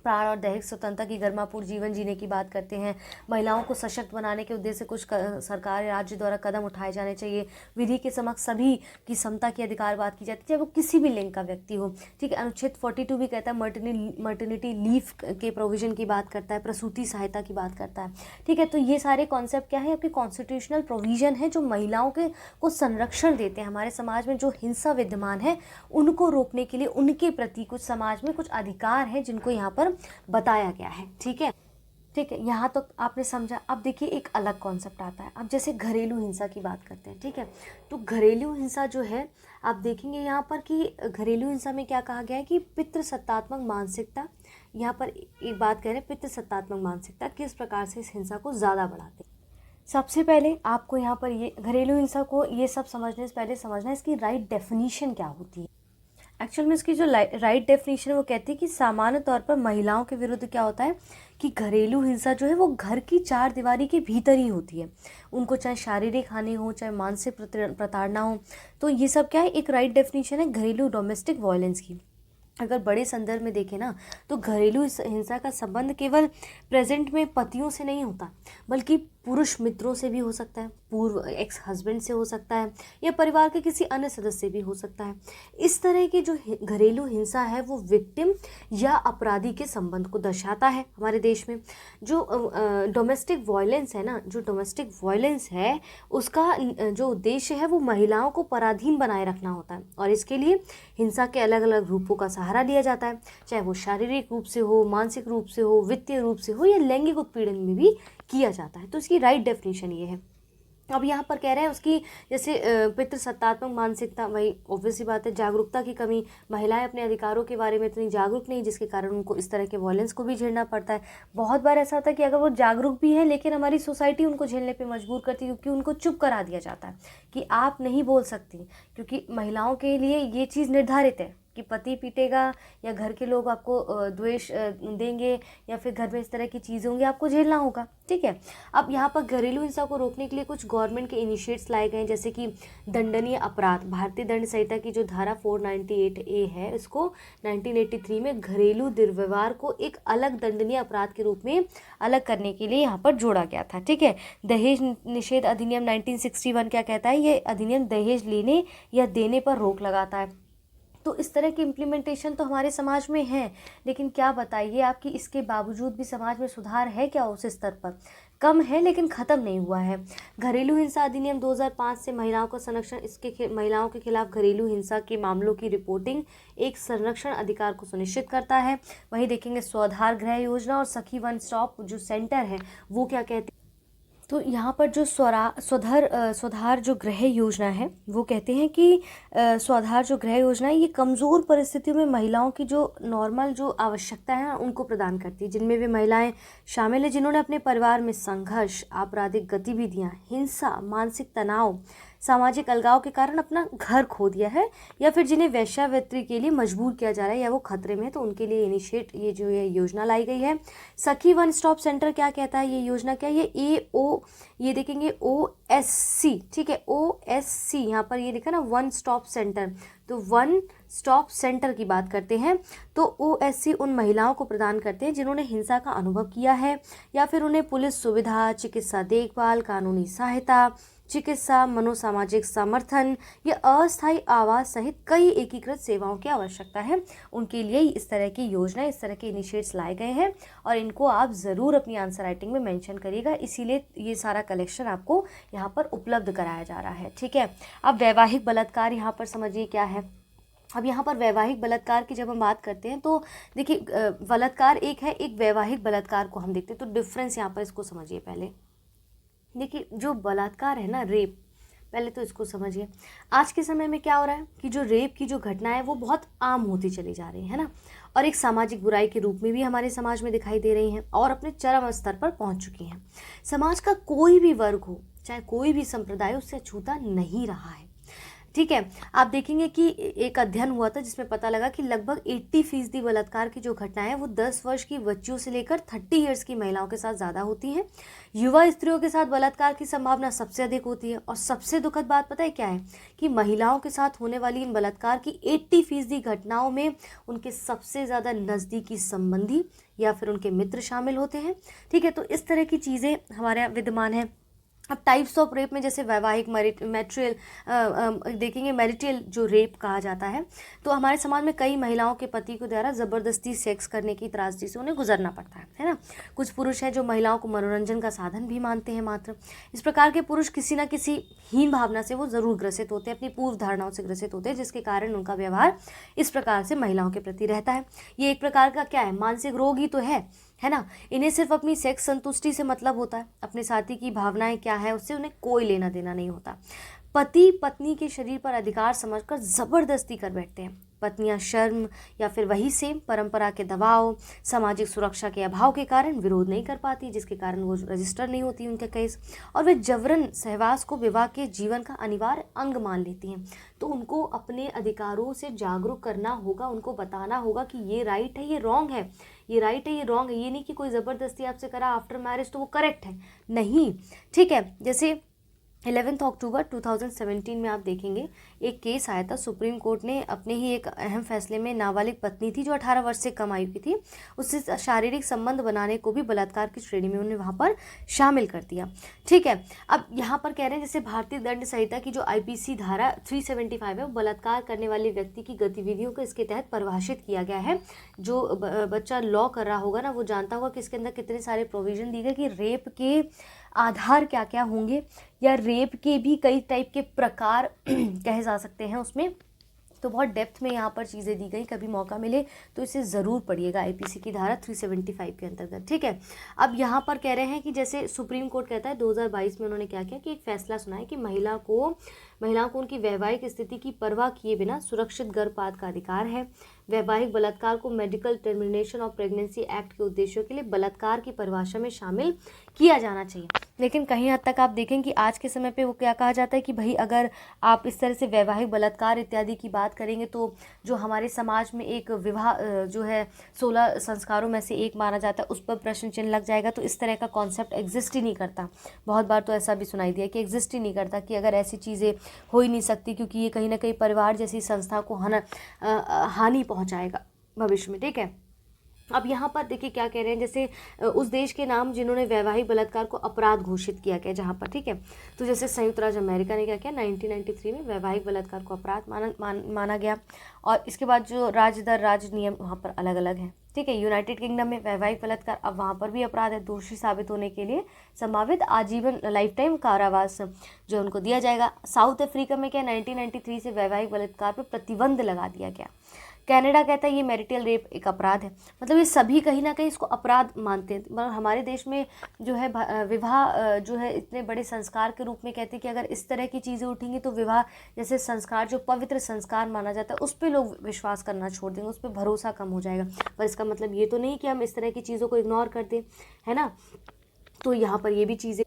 प्राण और दैहिक स्वतंत्रता की गरिमापूर्ण जीवन जीने की बात करते हैं, महिलाओं को सशक्त बनाने के उद्देश्य से कुछ सरकार राज्य द्वारा कदम उठाए जाने चाहिए, विधि के समक्ष सभी की समता की अधिकार बात की जाती है, चाहे वो किसी भी लिंग का व्यक्ति हो, ठीक है। अनुच्छेद 42 भी कहता है मर्टर्निटी लीव के प्रोविजन की बात करता है, प्रसूति सहायता की बात करता है, ठीक है। तो ये सारे कॉन्सेप्ट क्या है, आपके कॉन्स्टिट्यूशनल प्रोविजन है जो महिलाओं को संरक्षण देते हैं। हमारे समाज में जो हिंसा विद्यमान है उनको रोकने के लिए उनके प्रति कुछ समाज में कुछ अधिकार है जिनको यहाँ पर बताया गया है, ठीक है। ठीक है, यहाँ तक तो आपने समझा। अब देखिए एक अलग कॉन्सेप्ट आता है। अब जैसे घरेलू हिंसा की बात करते हैं, ठीक है। तो घरेलू हिंसा जो है आप देखेंगे यहाँ पर कि घरेलू हिंसा में क्या कहा गया है कि पितृसत्तात्मक मानसिकता, यहाँ पर एक बात कह रहे हैं पितृसत्तात्मक मानसिकता किस प्रकार से इस हिंसा को ज़्यादा बढ़ाते हैं। सबसे पहले आपको यहाँ पर ये घरेलू हिंसा को ये सब समझने से पहले समझना है इसकी राइट डेफिनीशन क्या होती है। एक्चुअल में इसकी जो राइट डेफिनेशन है वो कहती है कि सामान्य तौर पर महिलाओं के विरुद्ध क्या होता है कि घरेलू हिंसा जो है वो घर की चार दीवारी के भीतर ही होती है। उनको चाहे शारीरिक हानि हो, चाहे मानसिक प्रताड़ना हो, तो ये सब क्या है, एक राइट डेफिनेशन है घरेलू डोमेस्टिक वायलेंस की। अगर बड़े संदर्भ में देखें ना, तो घरेलू हिंसा का संबंध केवल प्रेजेंट में पतियों से नहीं होता, बल्कि पुरुष मित्रों से भी हो सकता है, पूर्व एक्स हस्बैंड से हो सकता है, या परिवार के किसी अन्य सदस्य से भी हो सकता है। इस तरह की जो घरेलू हिंसा है वो विक्टिम या अपराधी के संबंध को दर्शाता है। हमारे देश में जो डोमेस्टिक वायलेंस है ना, जो डोमेस्टिक वायलेंस है उसका जो उद्देश्य है वो महिलाओं को पराधीन बनाए रखना होता है, और इसके लिए हिंसा के अलग अलग रूपों का सहारा लिया जाता है, चाहे वो शारीरिक रूप से हो, मानसिक रूप से हो, वित्तीय रूप से हो, या लैंगिक उत्पीड़न में भी किया जाता है। तो इसकी राइट डेफिनेशन ये है। अब यहाँ पर कह रहे हैं उसकी जैसे पितृसत्तात्मक मानसिकता, वही ऑब्वियस सी बात है, जागरूकता की कमी, महिलाएं अपने अधिकारों के बारे में इतनी जागरूक नहीं, जिसके कारण उनको इस तरह के वॉयलेंस को भी झेलना पड़ता है। बहुत बार ऐसा होता है कि अगर वो जागरूक भी है लेकिन हमारी सोसाइटी उनको झेलने पे मजबूर करती है, क्योंकि उनको चुप करा दिया जाता है कि आप नहीं बोल सकती, क्योंकि महिलाओं के लिए ये चीज़ निर्धारित है कि पति पीटेगा या घर के लोग आपको द्वेष देंगे या फिर घर में इस तरह की चीज़ें होंगी, आपको झेलना होगा। ठीक है। अब यहाँ पर घरेलू हिंसा को रोकने के लिए कुछ गवर्नमेंट के इनिशिएट्स लाए गए हैं, जैसे कि दंडनीय अपराध, भारतीय दंड संहिता की जो धारा 498A है, इसको 1983 में घरेलू दुर्व्यवहार को एक अलग दंडनीय अपराध के रूप में अलग करने के लिए यहाँ पर जोड़ा गया था। ठीक है। दहेज निषेध अधिनियम 1961 क्या कहता है? ये अधिनियम दहेज लेने या देने पर रोक लगाता है। तो इस तरह की इम्प्लीमेंटेशन तो हमारे समाज में है, लेकिन क्या बताइए आपकी इसके बावजूद भी समाज में सुधार है क्या? उस स्तर पर कम है, लेकिन ख़त्म नहीं हुआ है। घरेलू हिंसा अधिनियम 2005 से महिलाओं का संरक्षण, इसके महिलाओं के खिलाफ घरेलू हिंसा के मामलों की रिपोर्टिंग एक संरक्षण अधिकार को सुनिश्चित करता है। वहीं देखेंगे स्वधार गृह योजना और सखी वन स्टॉप जो सेंटर है वो क्या कहती है, तो यहाँ पर जो स्वधार जो गृह योजना है वो कहते हैं कि स्वधार जो गृह योजना है ये कमज़ोर परिस्थितियों में महिलाओं की जो नॉर्मल जो आवश्यकता है उनको प्रदान करती है, जिनमें वे महिलाएं शामिल हैं जिन्होंने अपने परिवार में संघर्ष, आपराधिक गतिविधियाँ, हिंसा, मानसिक तनाव, सामाजिक अलगाव के कारण अपना घर खो दिया है, या फिर जिन्हें वेश्यावृत्ति के लिए मजबूर किया जा रहा है या वो खतरे में है, तो उनके लिए ये जो ये योजना लाई गई है। सखी वन स्टॉप सेंटर क्या कहता है? ये योजना क्या है? ये देखेंगे OSC। ठीक है, OSC यहाँ पर ये देखा ना, वन स्टॉप सेंटर, तो वन स्टॉप सेंटर की बात करते हैं तो OSC उन महिलाओं को प्रदान करते हैं जिन्होंने हिंसा का अनुभव किया है, या फिर उन्हें पुलिस सुविधा, चिकित्सा देखभाल, कानूनी सहायता, चिकित्सा, मनोसामाजिक समर्थन या अस्थायी आवास सहित कई एकीकृत सेवाओं की आवश्यकता है। उनके लिए इस तरह की योजना, इस तरह के इनिशिएट्स लाए गए हैं, और इनको आप ज़रूर अपनी आंसर राइटिंग में मेंशन करिएगा, इसीलिए ये सारा कलेक्शन आपको यहाँ पर उपलब्ध कराया जा रहा है। ठीक है। अब वैवाहिक बलात्कार यहाँ पर समझिए क्या है। अब यहाँ पर वैवाहिक बलात्कार की जब हम बात करते हैं तो देखिए बलात्कार एक है, एक वैवाहिक बलात्कार को हम देखते हैं, तो डिफरेंस यहाँ पर इसको समझिए। पहले देखिए जो बलात्कार है ना, रेप, पहले तो इसको समझिए। आज के समय में क्या हो रहा है कि जो रेप की जो घटना है वो बहुत आम होती चली जा रही है ना, और एक सामाजिक बुराई के रूप में भी हमारे समाज में दिखाई दे रही हैं और अपने चरम स्तर पर पहुंच चुकी हैं। समाज का कोई भी वर्ग हो, चाहे कोई भी संप्रदाय, उससे अछूता नहीं रहा है। ठीक है। आप देखेंगे कि एक अध्ययन हुआ था जिसमें पता लगा कि लगभग 80% बलात्कार की जो घटनाएं हैं वो 10 वर्ष की बच्चियों से लेकर 30 इयर्स की महिलाओं के साथ ज़्यादा होती हैं। युवा स्त्रियों के साथ बलात्कार की संभावना सबसे अधिक होती है, और सबसे दुखद बात पता है क्या है कि महिलाओं के साथ होने वाली इन बलात्कार की 80% घटनाओं में उनके सबसे ज़्यादा नज़दीकी संबंधी या फिर उनके मित्र शामिल होते हैं। ठीक है। तो इस तरह की चीज़ें हमारे यहाँ विद्यमान है। अब टाइप्स ऑफ रेप में जैसे वैवाहिक, मैरिटल, देखेंगे मैरिटल जो रेप कहा जाता है, तो हमारे समाज में कई महिलाओं के पति को द्वारा ज़बरदस्ती सेक्स करने की त्रासदी से उन्हें गुजरना पड़ता है ना। कुछ पुरुष हैं जो महिलाओं को मनोरंजन का साधन भी मानते हैं मात्र। इस प्रकार के पुरुष किसी न किसी हीन भावना से वो ज़रूर ग्रसित होते हैं, अपनी पूर्व धारणाओं से ग्रसित होते हैं, जिसके कारण उनका व्यवहार इस प्रकार से महिलाओं के प्रति रहता है। ये एक प्रकार का क्या है, मानसिक रोग ही तो है ना। इन्हें सिर्फ अपनी सेक्स संतुष्टि से मतलब होता है, अपने साथी की भावनाएं क्या है उससे उन्हें कोई लेना देना नहीं होता। पति पत्नी के शरीर पर अधिकार समझकर ज़बरदस्ती कर बैठते हैं। पत्नियां शर्म या फिर वही सेम परंपरा के दबाव, सामाजिक सुरक्षा के अभाव के कारण विरोध नहीं कर पाती, जिसके कारण वो रजिस्टर नहीं होती उनका केस, और वे जबरन सहवास को विवाह के जीवन का अनिवार्य अंग मान लेती हैं। तो उनको अपने अधिकारों से जागरूक करना होगा, उनको बताना होगा कि ये राइट है, ये रॉन्ग है, ये राइट है, ये रॉन्ग है। ये नहीं कि कोई ज़बरदस्ती आपसे करा आफ्टर मैरिज तो वो करेक्ट है, नहीं। ठीक है। जैसे 11 अक्टूबर 2017 में आप देखेंगे एक केस आया था। सुप्रीम कोर्ट ने अपने ही एक अहम फैसले में नाबालिग पत्नी थी जो 18 वर्ष से कम आयु की थी, उससे शारीरिक संबंध बनाने को भी बलात्कार की श्रेणी में उन्हें वहाँ पर शामिल कर दिया। ठीक है, अब यहाँ पर कह रहे हैं जैसे भारतीय दंड संहिता की जो IPC धारा 375 है, वो बलात्कार करने वाले व्यक्ति की गतिविधियों को इसके तहत परिभाषित किया गया है। जो बच्चा लॉ कर रहा होगा ना, वो जानता होगा कि इसके अंदर कितने सारे प्रोविजन दिए गए कि रेप के आधार क्या क्या होंगे, या रेप के भी कई टाइप के प्रकार कहे जा सकते हैं उसमें। तो बहुत डेप्थ में यहाँ पर चीज़ें दी गई, कभी मौका मिले तो इसे ज़रूर पढ़िएगा IPC की धारा 375 के अंतर्गत। ठीक है, अब यहाँ पर कह रहे हैं कि जैसे सुप्रीम कोर्ट कहता है 2022 में उन्होंने क्या किया कि एक फैसला सुनाया कि महिलाओं को उनकी वैवाहिक स्थिति की परवाह किए बिना सुरक्षित गर्भपात का अधिकार है। वैवाहिक बलात्कार को medical termination of pregnancy act के उद्देश्यों के लिए बलात्कार की परिभाषा में शामिल किया जाना चाहिए। लेकिन कहीं हद तक आप देखें कि आज के समय पे वो क्या कहा जाता है कि भाई अगर आप इस तरह से वैवाहिक बलात्कार इत्यादि की बात करेंगे तो जो हमारे समाज में एक विवाह जो है 16 संस्कारों में से एक माना जाता है, उस पर प्रश्न चिन्ह लग जाएगा। तो इस तरह का कॉन्सेप्ट एग्जिस्ट ही नहीं करता। बहुत बार तो ऐसा भी सुनाई दिया कि एग्जिस्ट ही नहीं करता, कि अगर ऐसी चीज़ें हो ही नहीं सकती, क्योंकि ये कहीं ना कहीं परिवार जैसी संस्था को हानि पहुंचाएगा भविष्य में। ठीक है, अब यहाँ पर देखिए क्या कह रहे हैं, जैसे उस देश के नाम जिन्होंने वैवाहिक बलात्कार को अपराध घोषित किया गया जहाँ पर। ठीक है, तो जैसे संयुक्त राज्य अमेरिका ने क्या किया, 1993 में वैवाहिक बलात्कार को अपराध माना गया। और इसके बाद जो राज्य दर राज्य नियम वहाँ पर अलग अलग हैं। ठीक है, यूनाइटेड किंगडम में वैवाहिक बलात्कार अब वहाँ पर भी अपराध है। दोषी साबित होने के लिए संभावित आजीवन लाइफ टाइम कारावास जो उनको दिया जाएगा। साउथ अफ्रीका में क्या 1993 से वैवाहिक बलात्कार पर प्रतिबंध लगा दिया गया। कनाडा कहता है ये मैरिटल रेप एक अपराध है। मतलब ये सभी कहीं ना कहीं इसको अपराध मानते हैं। मतलब हमारे देश में जो है विवाह जो है इतने बड़े संस्कार के रूप में कहते हैं कि अगर इस तरह की चीज़ें उठेंगी तो विवाह जैसे संस्कार जो पवित्र संस्कार माना जाता है उस पर लोग विश्वास करना छोड़ देंगे, उस पर भरोसा कम हो जाएगा। पर इसका मतलब ये तो नहीं कि हम इस तरह की चीज़ों को इग्नोर कर दें, है ना। तो यहाँ पर ये भी चीज़ें।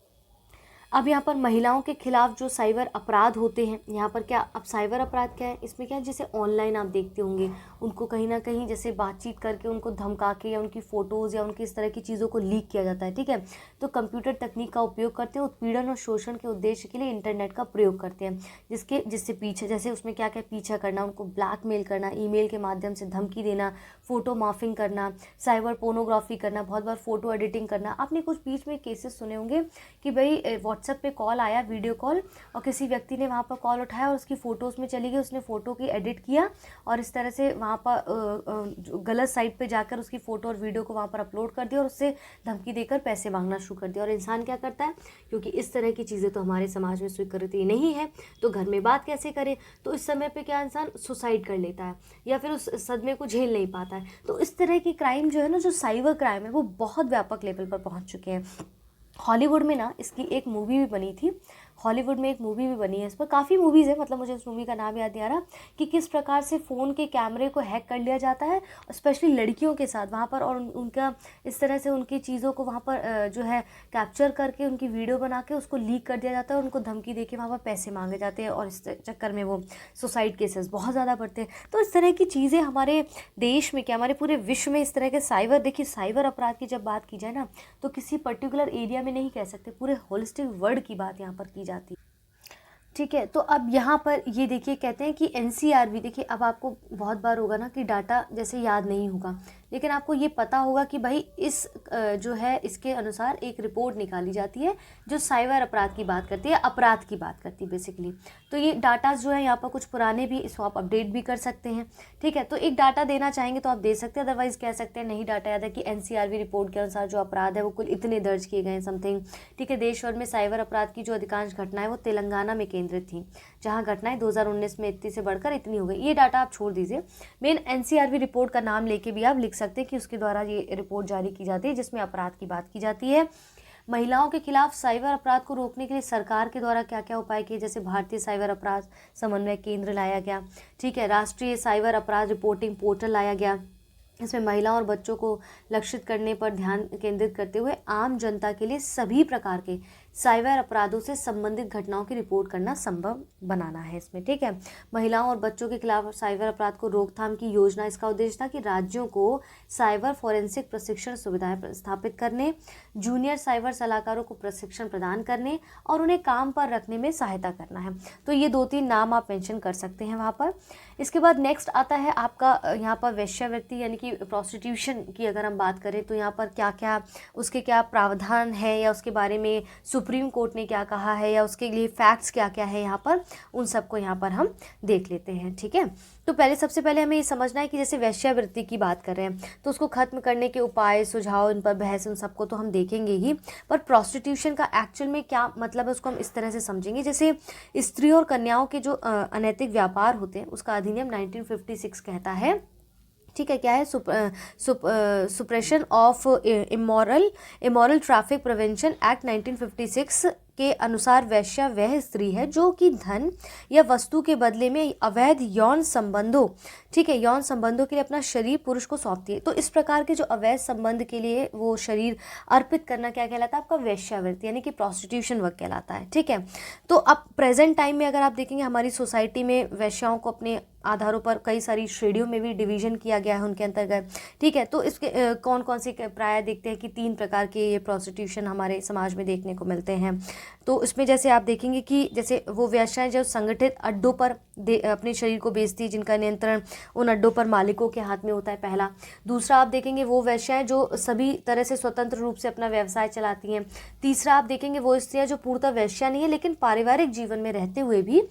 अब यहाँ पर महिलाओं के खिलाफ जो साइबर अपराध होते हैं, यहाँ पर क्या, अब साइबर अपराध क्या है, इसमें क्या है, जैसे ऑनलाइन आप देखते होंगे उनको कहीं ना कहीं जैसे बातचीत करके उनको धमका के या उनकी फ़ोटोज़ या उनकी इस तरह की चीज़ों को लीक किया जाता है। ठीक है, तो कंप्यूटर तकनीक का उपयोग करते हैं, उत्पीड़न और शोषण के उद्देश्य के लिए इंटरनेट का प्रयोग करते हैं, जिससे पीछे जैसे उसमें क्या क्या पीछा करना, उनको ब्लैकमेल करना, ईमेल के माध्यम से धमकी देना, फ़ोटो मार्फिंग करना, साइबर पोर्नोग्राफी करना, बहुत बार फ़ोटो एडिटिंग करना। आपने कुछ बीच में केसेस सुने होंगे कि भाई व्हाट्सएप पे कॉल आया, वीडियो कॉल, और किसी व्यक्ति ने वहाँ पर कॉल उठाया और उसकी फ़ोटोज़ में चली गई, उसने फ़ोटो की एडिट किया और इस तरह से वहाँ पर गलत साइट पे जाकर उसकी फ़ोटो और वीडियो को वहाँ पर अपलोड कर दिया और उससे धमकी देकर पैसे मांगना शुरू कर दिया। और इंसान क्या करता है, क्योंकि इस तरह की चीज़ें तो हमारे समाज में स्वीकृति नहीं है, तो घर में बात कैसे करे, तो इस समय पे क्या इंसान सुसाइड कर लेता है या फिर उस सदमे को झेल नहीं पाता है। तो इस तरह की क्राइम जो है ना, जो साइबर क्राइम है, वो बहुत व्यापक लेवल पर पहुँच चुके हैं। हॉलीवुड में ना इसकी एक मूवी भी बनी थी, हॉलीवुड में एक मूवी भी बनी है इस पर, काफ़ी मूवीज़ है, मतलब मुझे उस मूवी का नाम याद नहीं आ रहा, कि किस प्रकार से फ़ोन के कैमरे को हैक कर लिया जाता है, स्पेशली लड़कियों के साथ वहाँ पर, और उनका इस तरह से उनकी चीज़ों को वहाँ पर जो है कैप्चर करके उनकी वीडियो बना के उसको लीक कर दिया जाता है और उनको धमकी दे के वहाँ पर पैसे मांगे जाते हैं, और इस चक्कर में वो सुसाइड केसेस बहुत ज़्यादा बढ़ते हैं। तो इस तरह की चीज़ें हमारे देश में क्या, हमारे पूरे विश्व में इस तरह के साइबर, देखिए साइबर अपराध की जब बात की जाए ना, तो किसी पर्टिकुलर एरिया में नहीं कह सकते, पूरे होलिस्टिक वर्ल्ड की बात यहाँ पर की जाती है। ठीक है, तो अब यहाँ पर ये देखिए कहते हैं कि NCRB, देखिए अब आपको बहुत बार होगा ना कि डाटा जैसे याद नहीं होगा, लेकिन आपको ये पता होगा कि भाई इस जो है इसके अनुसार एक रिपोर्ट निकाली जाती है जो साइबर अपराध की बात करती है, अपराध की बात करती है बेसिकली। तो ये डाटा जो है यहाँ पर कुछ पुराने भी, इसको आप अपडेट भी कर सकते हैं। ठीक है, तो एक डाटा देना चाहेंगे तो आप दे सकते हैं, अदरवाइज कह सकते हैं नहीं डाटा याद है कि NCRB रिपोर्ट के अनुसार जो अपराध है वो कुल इतने दर्ज किए गए हैं समथिंग। ठीक है, देश भर में साइबर अपराध की जो अधिकांश घटनाएं वो तेलंगाना में केंद्रित थी, जहाँ घटनाएं 2019 में इतनी से बढ़कर इतनी हो गई। ये डाटा आप छोड़ दीजिए, मेन NCRB रिपोर्ट का नाम लेके भी आप लिख सकते हैं कि उसके द्वारा ये रिपोर्ट जारी की जाती है जिसमें अपराध की बात की जाती है। महिलाओं के खिलाफ साइबर अपराध को रोकने के लिए सरकार के द्वारा क्या क्या उपाय किए, जैसे भारतीय साइबर अपराध समन्वय केंद्र लाया गया। ठीक है, राष्ट्रीय साइबर अपराध रिपोर्टिंग पोर्टल लाया गया, इसमें महिलाओं और बच्चों को लक्षित करने पर ध्यान केंद्रित करते हुए आम जनता के लिए सभी प्रकार के साइबर अपराधों से संबंधित घटनाओं की रिपोर्ट करना संभव बनाना है इसमें, ठीक है। महिलाओं और बच्चों के खिलाफ साइबर अपराध को रोकथाम की योजना, इसका उद्देश्य था कि राज्यों को साइबर फोरेंसिक प्रशिक्षण सुविधाएं स्थापित करने, जूनियर साइबर सलाहकारों को प्रशिक्षण प्रदान करने और उन्हें काम पर रखने में सहायता करना है। तो ये 2-3 नाम आप मेंशन कर सकते हैं वहाँ पर। इसके बाद नेक्स्ट आता है आपका यहाँ पर वेश्यावृत्ति यानी कि प्रोस्टिट्यूशन की अगर हम बात करें तो यहाँ पर क्या क्या उसके क्या प्रावधान है या उसके बारे में सुप्रीम कोर्ट ने क्या कहा है या उसके लिए फैक्ट्स क्या क्या है यहाँ पर, उन सबको यहाँ पर हम देख लेते हैं, ठीक है। तो सबसे पहले हमें ये समझना है कि जैसे वेश्यावृत्ति की बात कर रहे हैं तो उसको खत्म करने के उपाय, सुझाव, इन पर बहस, उन सबको तो हम देखेंगे ही, पर प्रोस्टिट्यूशन का एक्चुअल में क्या मतलब है उसको हम इस तरह से समझेंगे। जैसे स्त्रियों और कन्याओं के जो अनैतिक व्यापार होते हैं उसका अधिनियम 1956 कहता है, ठीक है, क्या है, suppression of immoral traffic prevention act 1956 के अनुसार वैश्या वह स्त्री है जो कि धन या वस्तु के बदले में अवैध यौन संबंधों, ठीक है, यौन संबंधों के लिए अपना शरीर पुरुष को सौंपती है। तो इस प्रकार के जो अवैध संबंध के लिए वो शरीर अर्पित करना क्या कहलाता है, आपका वेश्यावृत्ति यानी कि प्रोस्टिट्यूशन वर्क कहलाता है, ठीक है। तो अब प्रेजेंट टाइम में अगर आप देखेंगे हमारी सोसाइटी में वैश्याओं को अपने आधारों पर कई सारी श्रेणियों में भी डिवीजन किया गया है उनके अंतर्गत, ठीक है। तो इसके कौन कौन से प्राय देखते हैं कि 3 प्रकार के ये प्रोस्टिट्यूशन हमारे समाज में देखने को मिलते हैं। तो इसमें जैसे आप देखेंगे कि जैसे वो वेश्याएं जो संगठित अड्डों पर अपने शरीर को बेचती है, जिनका नियंत्रण उन अड्डों पर मालिकों के हाथ में होता है, पहला। दूसरा आप देखेंगे वो वेश्याएं जो सभी तरह से स्वतंत्र रूप से अपना व्यवसाय चलाती हैं। तीसरा आप देखेंगे वो स्त्रियां जो पूर्णतः वेश्या नहीं है लेकिन पारिवारिक जीवन में रहते हुए भी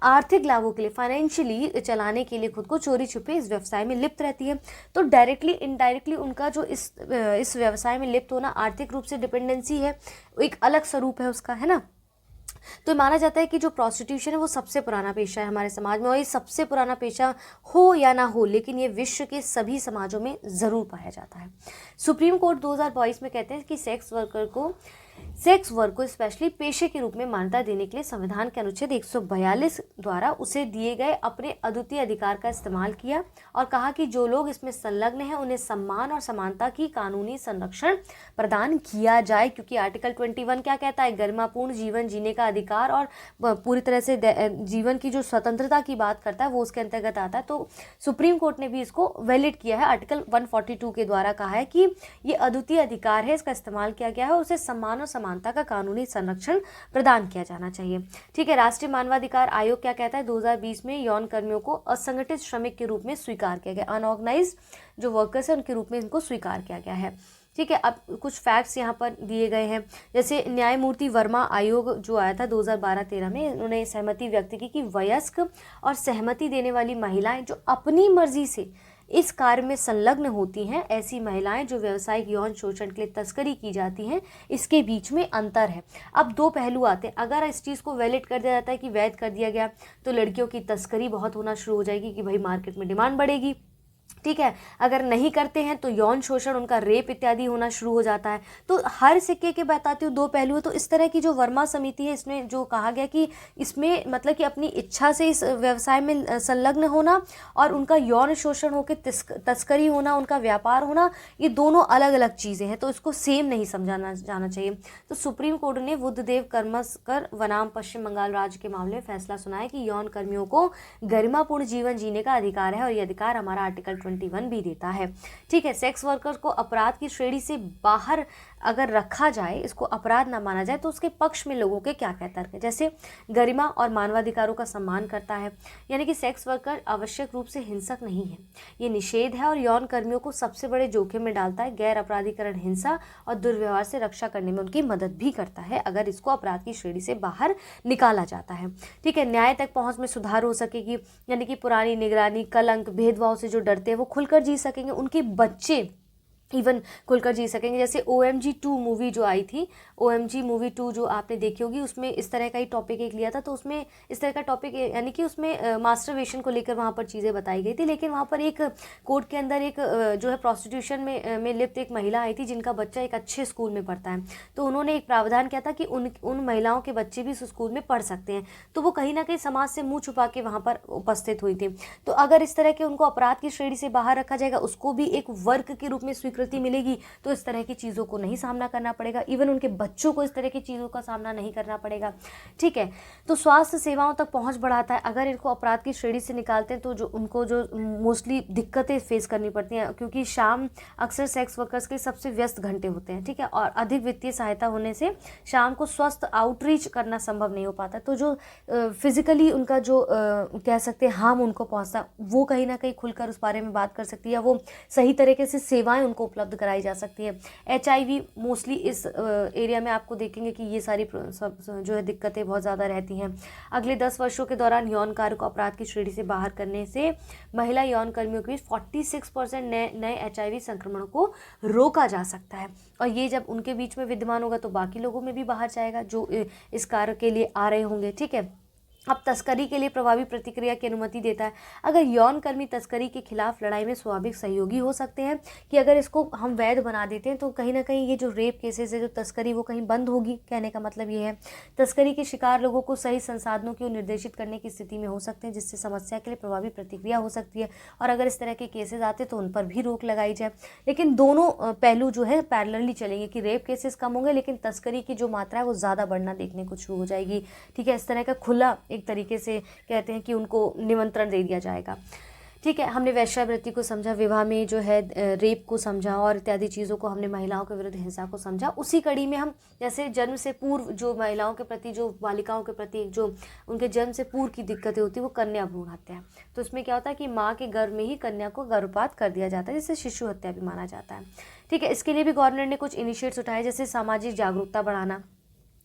आर्थिक लाभों के लिए, फाइनेंशियली चलाने के लिए खुद को चोरी छुपे इस व्यवसाय में लिप्त रहती है। तो डायरेक्टली इनडायरेक्टली उनका जो इस व्यवसाय में लिप्त होना आर्थिक रूप से डिपेंडेंसी है, एक अलग स्वरूप है उसका, है ना। तो माना जाता है कि जो प्रोस्टिट्यूशन है वो सबसे पुराना पेशा है हमारे समाज में, और ये सबसे पुराना पेशा हो या ना हो लेकिन ये विश्व के सभी समाजों में ज़रूर पाया जाता है। सुप्रीम कोर्ट 2022 में कहते हैं कि सेक्स वर्क को स्पेशली पेशे के रूप में मान्यता देने के लिए संविधान के अनुच्छेद 142 द्वारा उसे दिए गए अपने अद्वितीय अधिकार का इस्तेमाल किया और कहा कि जो लोग इसमें संलग्न हैं उन्हें सम्मान और समानता की कानूनी संरक्षण प्रदान किया जाए, क्योंकि आर्टिकल 21 क्या कहता है, गरिमापूर्ण जीवन जीने का अधिकार और पूरी तरह से जीवन की जो स्वतंत्रता की बात करता है वो उसके अंतर्गत आता है। तो सुप्रीम कोर्ट ने भी इसको वैलिड किया है, आर्टिकल 142 के द्वारा कहा है कि ये अद्वितीय अधिकार है, इसका इस्तेमाल किया गया है और उसे सम्मान और समानता का कानूनी संरक्षण प्रदान किया जाना चाहिए, ठीक है। राष्ट्रीय मानवाधिकार आयोग क्या कहता है, 2020 में यौन कर्मियों को असंगठित श्रमिक के रूप में स्वीकार किया गया, अनऑर्गेनाइज्ड जो वर्कर्स है उनके रूप में इनको स्वीकार किया गया है, ठीक है। अब कुछ फैक्ट्स यहाँ पर दिए गए हैं, जैसे न्यायमूर्ति वर्मा आयोग जो आया था 2012-13 में, उन्होंने सहमति व्यक्त की कि वयस्क और सहमति देने वाली महिलाएं जो अपनी मर्जी से इस कार्य में संलग्न होती हैं, ऐसी महिलाएं जो व्यावसायिक यौन शोषण के लिए तस्करी की जाती हैं, इसके बीच में अंतर है। अब 2 पहलू आते हैं, अगर इस चीज़ को वैलिड कर दिया जाता है कि वैध कर दिया गया तो लड़कियों की तस्करी बहुत होना शुरू हो जाएगी कि भाई मार्केट में डिमांड बढ़ेगी, ठीक है। अगर नहीं करते हैं तो यौन शोषण, उनका रेप इत्यादि होना शुरू हो जाता है। तो हर सिक्के के बताती हूँ 2 पहलू है। तो इस तरह की जो वर्मा समिति है इसमें जो कहा गया कि इसमें मतलब कि अपनी इच्छा से इस व्यवसाय में संलग्न होना और उनका यौन शोषण होकर तस्करी होना, उनका व्यापार होना, ये दोनों अलग अलग चीज़ें हैं, तो इसको सेम नहीं समझाना जाना चाहिए। तो सुप्रीम कोर्ट ने बुद्धदेव करमस्कर बनाम पश्चिम बंगाल राज्य के मामले में फैसला सुनाया कि यौन कर्मियों को गरिमापूर्ण जीवन जीने का अधिकार है और ये अधिकार हमारा आर्टिकल 21 भी देता है, ठीक है। सेक्स वर्कर को अपराध की श्रेणी से बाहर अगर रखा जाए, इसको अपराध ना माना जाए, तो उसके पक्ष में लोगों के क्या क्या तर्क है, जैसे गरिमा और मानवाधिकारों का सम्मान करता है, यानी कि सेक्स वर्कर आवश्यक रूप से हिंसक नहीं है, ये निषेध है और यौन कर्मियों को सबसे बड़े जोखिम में डालता है, गैर अपराधीकरण हिंसा और दुर्व्यवहार से रक्षा करने में उनकी मदद भी करता है अगर इसको अपराध की श्रेणी से बाहर निकाला जाता है, ठीक है। न्याय तक पहुंच में सुधार हो सकेगी, यानी कि पुरानी निगरानी, कलंक, भेदभाव से जो डरते हैं वो खुलकर जी सकेंगे, उनके बच्चे इवन खुलकर जी सकेंगे। जैसे OMG 2 मूवी जो आई थी, OMG मूवी 2 जो आपने देखी होगी, उसमें इस तरह का ही टॉपिक एक लिया था, तो उसमें इस तरह का टॉपिक यानी कि उसमें मास्टरबेशन को लेकर वहाँ पर चीज़ें बताई गई थी, लेकिन वहाँ पर एक कोर्ट के अंदर एक जो है प्रोस्टिट्यूशन में लिप्त एक महिला आई थी जिनका बच्चा एक अच्छे स्कूल में पढ़ता है, तो उन्होंने एक प्रावधान किया था कि उन महिलाओं के बच्चे भी उस स्कूल में पढ़ सकते हैं, तो वो कहीं ना कहीं समाज से मुँह छुपा के वहाँ पर उपस्थित हुई थी। तो अगर इस तरह के उनको अपराध की श्रेणी से बाहर रखा जाएगा, उसको भी एक वर्ग के रूप में स्वीकृत स्वीकृति मिलेगी तो इस तरह की चीज़ों को नहीं सामना करना पड़ेगा, इवन उनके बच्चों को इस तरह की चीज़ों का सामना नहीं करना पड़ेगा। ठीक है, तो स्वास्थ्य सेवाओं तक पहुंच बढ़ाता है। अगर इनको अपराध की श्रेणी से निकालते हैं तो जो उनको जो मोस्टली दिक्कतें फेस करनी पड़ती हैं, क्योंकि शाम अक्सर सेक्स वर्कर्स के सबसे व्यस्त घंटे होते हैं। ठीक है, और अधिक वित्तीय सहायता होने से शाम को स्वस्थ आउटरीच करना संभव नहीं हो पाता। तो जो फिजिकली उनका जो कह सकते हैं हार्म उनको पहुंचता, वो कहीं ना कहीं खुलकर उस बारे में बात कर सकती है, या वो सही तरीके से सेवाएं उनको उपलब्ध कराई जा सकती है। HIV मोस्टली इस एरिया में आपको देखेंगे कि ये सारी जो है दिक्कतें बहुत ज़्यादा रहती हैं। अगले 10 वर्षों के दौरान यौन कार्य को अपराध की श्रेणी से बाहर करने से महिला यौन कर्मियों के 46% नए HIV संक्रमणों को रोका जा सकता है। और ये जब उनके बीच में विद्यमान होगा तो बाकी लोगों में भी बाहर जाएगा जो इस कार्य के लिए आ रहे होंगे। ठीक है, अब तस्करी के लिए प्रभावी प्रतिक्रिया की अनुमति देता है। अगर यौन कर्मी तस्करी के खिलाफ लड़ाई में स्वाभाविक सहयोगी हो सकते हैं, कि अगर इसको हम वैध बना देते हैं तो कहीं ना कहीं ये जो रेप केसेस है, जो तस्करी, वो कहीं बंद होगी। कहने का मतलब ये है, तस्करी के शिकार लोगों को सही संसाधनों की ओर निर्देशित करने की स्थिति में हो सकते हैं, जिससे समस्या के लिए प्रभावी प्रतिक्रिया हो सकती है। और अगर इस तरह के केसेस आते तो उन पर भी रोक लगाई जाए। लेकिन दोनों पहलू जो है पैरेलली चलेंगे, कि रेप केसेस कम होंगे लेकिन तस्करी की जो मात्रा है वो ज़्यादा बढ़ना देखने को शुरू हो जाएगी। ठीक है, इस तरह का खुला एक तरीके से कहते हैं कि उनको निमंत्रण दे दिया जाएगा। ठीक है, हमने वेश्यावृत्ति को समझा, विवाह में जो है रेप को समझा, और इत्यादि चीज़ों को हमने महिलाओं के विरुद्ध हिंसा को समझा। उसी कड़ी में हम जैसे जन्म से पूर्व जो महिलाओं के प्रति, जो बालिकाओं के प्रति जो उनके जन्म से पूर्व की दिक्कतें होती है, वो कन्या भ्रूण हत्या है। तो इसमें क्या होता है कि माँ के गर्भ में ही कन्या को गर्भपात कर दिया जाता है, जिसे शिशु हत्या भी माना जाता है। ठीक है, इसके लिए भी गवर्नमेंट ने कुछ इनिशिएट्स उठाए, जैसे सामाजिक जागरूकता बढ़ाना,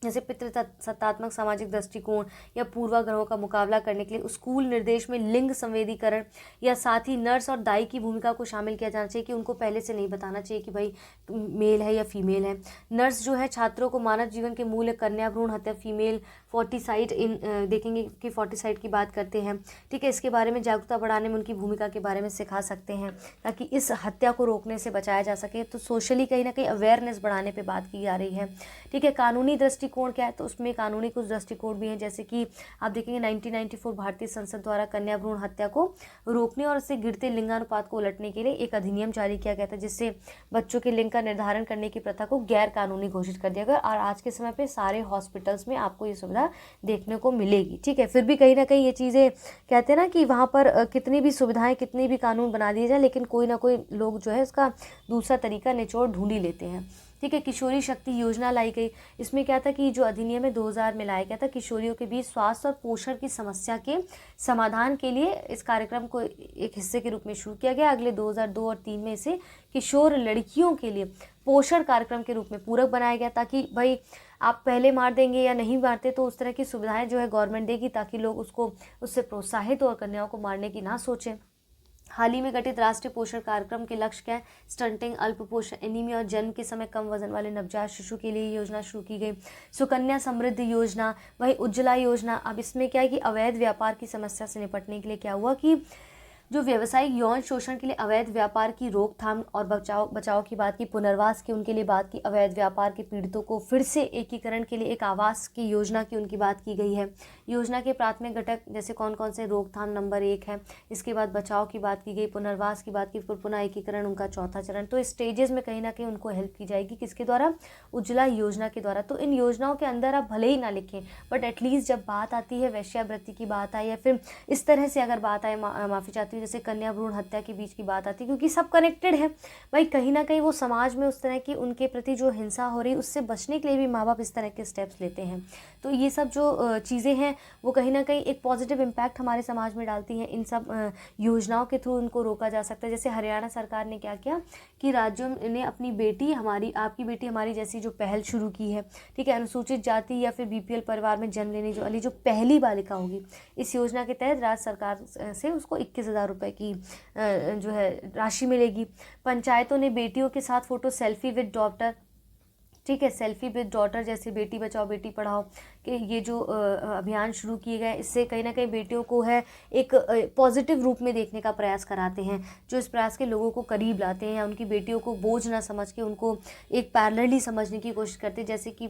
जैसे पितृसत्तात्मक सामाजिक दृष्टिकोण या पूर्वाग्रहों का मुकाबला करने के लिए स्कूल निर्देश में लिंग संवेदीकरण, या साथ ही नर्स और दाई की भूमिका को शामिल किया जाना चाहिए, कि उनको पहले से नहीं बताना चाहिए कि भाई मेल है या फीमेल है। नर्स जो है छात्रों को मानव जीवन के मूल्य, कन्या भ्रूण हत्या, फीमेल फोर्टिसाइड देखेंगे कि फोर्टिसाइड की बात करते हैं। ठीक है, इसके बारे में जागरूकता बढ़ाने में उनकी भूमिका के बारे में सिखा सकते हैं, ताकि इस हत्या को रोकने से बचाया जा सके। तो सोशली कहीं ना कहीं अवेयरनेस बढ़ाने पर बात की जा रही है। ठीक है, कानूनी दृष्टिकोण क्या है, तो उसमें कानूनी कुछ दृष्टिकोण भी हैं, जैसे कि आप देखेंगे 1994 भारतीय संसद द्वारा कन्या भ्रूण हत्या को रोकने और उससे गिरते लिंगानुपात को उलटने के लिए एक अधिनियम जारी किया गया था, जिससे बच्चों के लिंग का निर्धारण करने की प्रथा को गैर कानूनी घोषित कर दिया गया। और आज के समय पे सारे हॉस्पिटल्स में आपको ये सुविधा देखने को मिलेगी। ठीक है, फिर भी कहीं ना कहीं ये चीज़ें कहते हैं ना कि वहाँ पर कितनी भी सुविधाएं, कितनी भी कानून बना दिए जाए, लेकिन कोई ना कोई लोग जो है उसका दूसरा तरीका निचोड़ ढूंढ ही लेते हैं। ठीक है, किशोरी शक्ति योजना लाई गई। इसमें क्या था कि जो अधिनियम है 2000 में लाया गया था, किशोरियों के बीच स्वास्थ्य और पोषण की समस्या के समाधान के लिए इस कार्यक्रम को एक हिस्से के रूप में शुरू किया गया। अगले 2002 और 2003 में इसे किशोर लड़कियों के लिए पोषण कार्यक्रम के रूप में पूरक बनाया गया, ताकि भाई आप पहले मार देंगे या नहीं मारते तो उस तरह की सुविधाएं जो है गवर्नमेंट देगी, ताकि लोग उसको उससे प्रोत्साहित और कन्याओं को मारने की ना सोचें। हाल ही में गठित राष्ट्रीय पोषण कार्यक्रम के लक्ष्य क्या है, स्टंटिंग, अल्प पोषण, एनीमिया और जन्म के समय कम वजन वाले नवजात शिशु के लिए योजना शुरू की गई। सुकन्या समृद्धि योजना, वही उज्ज्वला योजना। अब इसमें क्या है कि अवैध व्यापार की समस्या से निपटने के लिए क्या हुआ कि जो व्यावसायिक यौन शोषण के लिए अवैध व्यापार की रोकथाम और बचाव की बात की, पुनर्वास की उनके लिए बात की, अवैध व्यापार के पीड़ितों को फिर से एकीकरण के लिए एक आवास की योजना की उनकी बात की गई है। योजना के प्राथमिक घटक जैसे कौन कौन से, रोकथाम नंबर 1 है, इसके बाद बचाव की बात की गई, पुनर्वास की बात की, फिर पुनः एकीकरण उनका चौथा चरण। तो इस स्टेजेस में कहीं ना कहीं उनको हेल्प की जाएगी, किसके द्वारा, उज्ज्वला योजना के द्वारा। तो इन योजनाओं के अंदर आप भले ही ना लिखें, बट एटलीस्ट जब बात आती है वेश्यावृत्ति की बात आए, या फिर इस तरह से अगर बात आए, माफ़ी चाहती हूँ, जैसे कन्या भ्रूण हत्या के बीच की बात आती है, क्योंकि सब कनेक्टेड है भाई। कहीं ना कहीं वो समाज में उस तरह की उनके प्रति जो हिंसा हो रही है उससे बचने के लिए भी माँ बाप इस तरह के स्टेप्स लेते हैं। तो ये सब जो चीज़ें हैं वो कहीं ना कहीं एक पॉजिटिव इम्पैक्ट हमारे समाज में डालती हैं। इन सब योजनाओं के थ्रू उनको रोका जा सकता है। जैसे हरियाणा सरकार ने क्या किया कि राज्यों ने अपनी बेटी हमारी, आपकी बेटी हमारी जैसी जो पहल शुरू की है, ठीक है, अनुसूचित जाति या फिर BPL परिवार में जन्म लेने वाली जो पहली बालिका होगी, इस योजना के तहत राज्य सरकार से उसको 21,000 रुपये की जो है राशि मिलेगी। पंचायतों ने बेटियों के साथ फोटो सेल्फी विद डॉटर ठीक है। सेल्फी विद डॉटर जैसे बेटी बचाओ बेटी पढ़ाओ के ये जो अभियान शुरू किए गए, इससे कहीं ना कहीं बेटियों को है एक पॉजिटिव रूप में देखने का प्रयास कराते हैं, जो इस प्रयास के लोगों को करीब लाते हैं, या उनकी बेटियों को बोझ ना समझ के उनको एक पैरेलली समझने की कोशिश करते हैं। जैसे कि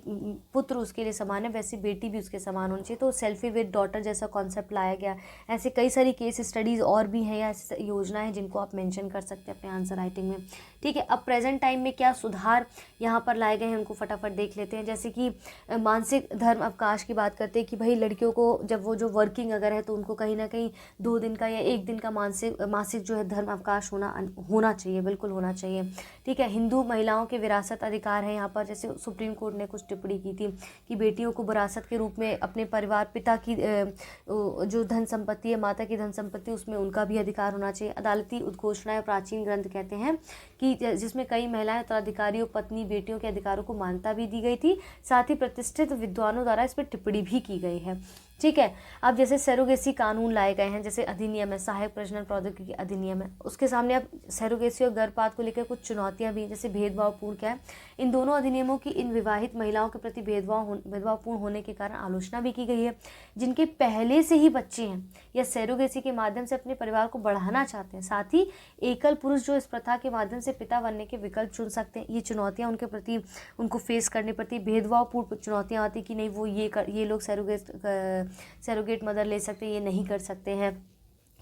पुत्र उसके लिए समान है, वैसे बेटी भी उसके समान होनी चाहिए। तो सेल्फी विद डॉटर जैसा कॉन्सेप्ट लाया गया। ऐसे कई सारी केस स्टडीज़ और भी हैं या योजना है जिनको आप मेंशन कर सकते हैं अपने आंसर राइटिंग में। ठीक है। अब प्रेजेंट टाइम में क्या सुधार यहाँ पर लाए गए हैं उनको फटाफट देख लेते हैं। जैसे कि मानसिक धर्म अवकाश की बात करते हैं कि भाई लड़कियों को जब वो जो वर्किंग अगर है तो उनको कहीं ना कहीं 2 दिन का या 1 दिन का मासिक जो है धर्म अवकाश होना चाहिए, बिल्कुल होना चाहिए। ठीक है। हिंदू महिलाओं के विरासत अधिकार है यहाँ पर, जैसे सुप्रीम कोर्ट ने कुछ टिप्पणी की थी कि बेटियों को विरासत के रूप में अपने परिवार पिता की जो धन संपत्ति है, माता की धन संपत्ति, उसमें उनका भी अधिकार होना चाहिए। अदालती उद्घोषणाएं प्राचीन ग्रंथ कहते हैं कि जिसमें कई महिलाएं उत्तराधिकारियों पत्नी बेटियों के अधिकारों को मान्यता भी दी गई थी, साथ ही प्रतिष्ठित विद्वानों द्वारा इस पर टिप्पणी भी की गई है। ठीक है। अब जैसे सरोगेसी कानून लाए गए हैं, जैसे अधिनियम है, सहायक प्रजनन प्रौद्योगिकी अधिनियम है, उसके सामने अब सरोगेसी और गर्भपात को लेकर कुछ चुनौतियां भी हैं, जैसे भेदभावपूर्ण क्या है। इन दोनों अधिनियमों की इन विवाहित महिलाओं के प्रति भेदभावपूर्ण होने के कारण आलोचना भी की गई है। जिनके पहले से ही बच्चे हैं या सरोगेसी के माध्यम से अपने परिवार को बढ़ाना चाहते हैं, साथ ही एकल पुरुष जो इस प्रथा के माध्यम से पिता बनने के विकल्प चुन सकते हैं, ये चुनौतियां उनके प्रति उनको फेस करनी पड़ती, भेदभावपूर्ण चुनौतियां आती कि नहीं वो ये लोग सरोगेट मदर ले सकते हैं, ये नहीं कर सकते हैं।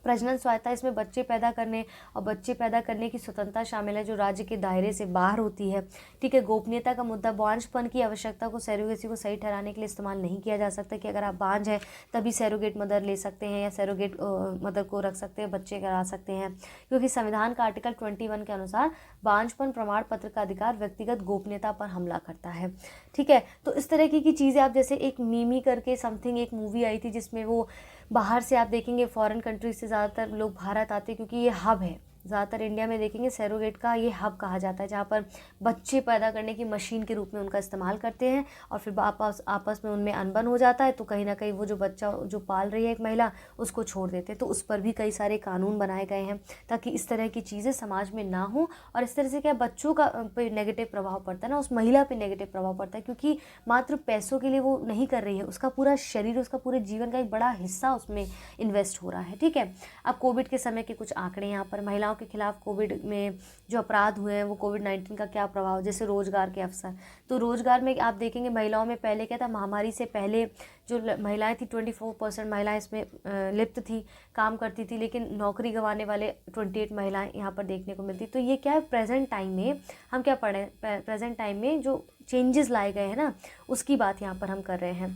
प्रजनन स्वायत्ता, इसमें बच्चे पैदा करने और बच्चे पैदा करने की स्वतंत्रता शामिल है जो राज्य के दायरे से बाहर होती है। ठीक है। गोपनीयता का मुद्दा, बांझपन की आवश्यकता को सरोगेसी को सही ठहराने के लिए इस्तेमाल नहीं किया जा सकता कि अगर आप बांझ हैं तभी सरोगेट मदर ले सकते हैं या सरोगेट मदर को रख सकते हैं, बच्चे करा सकते हैं, क्योंकि संविधान का आर्टिकल 21 के अनुसार बांझपन प्रमाण पत्र का अधिकार व्यक्तिगत गोपनीयता पर हमला करता है। ठीक है। तो इस तरह की चीज़ें आप जैसे एक मीमी करके समथिंग एक मूवी आई थी जिसमें वो बाहर से आप देखेंगे फॉरेन कंट्री से ज़्यादातर लोग भारत आते हैं क्योंकि ये हब है। ज़्यादातर इंडिया में देखेंगे सरोगेट का ये हब कहा जाता है, जहाँ पर बच्चे पैदा करने की मशीन के रूप में उनका इस्तेमाल करते हैं और फिर आपस में उनमें अनबन हो जाता है, तो कहीं ना कहीं वो जो बच्चा जो पाल रही है एक महिला उसको छोड़ देते हैं। तो उस पर भी कई सारे कानून बनाए गए हैं ताकि इस तरह की चीज़ें समाज में ना हो। और इस तरह से क्या बच्चों का पे नेगेटिव प्रभाव पड़ता है ना, उस महिला पे नेगेटिव प्रभाव पड़ता है, क्योंकि मात्र पैसों के लिए वो नहीं कर रही है, उसका पूरा शरीर, उसका पूरे जीवन का एक बड़ा हिस्सा उसमें इन्वेस्ट हो रहा है। ठीक है। अब कोविड के समय के कुछ आंकड़े यहाँ पर, महिलाओं के खिलाफ कोविड में जो अपराध हुए हैं वो कोविड-19 का क्या प्रभाव, जैसे रोजगार के अवसर। तो रोजगार में आप देखेंगे महिलाओं में पहले क्या था, महामारी से पहले जो महिलाएं थी 24% महिलाएं इसमें लिप्त थी, काम करती थी, लेकिन नौकरी गंवाने वाले 28 महिलाएं यहाँ पर देखने को मिलती। तो ये क्या है, प्रेजेंट टाइम में हम क्या पढ़े, प्रेजेंट टाइम में जो चेंजेस लाए गए हैं ना उसकी बात यहाँ पर हम कर रहे हैं।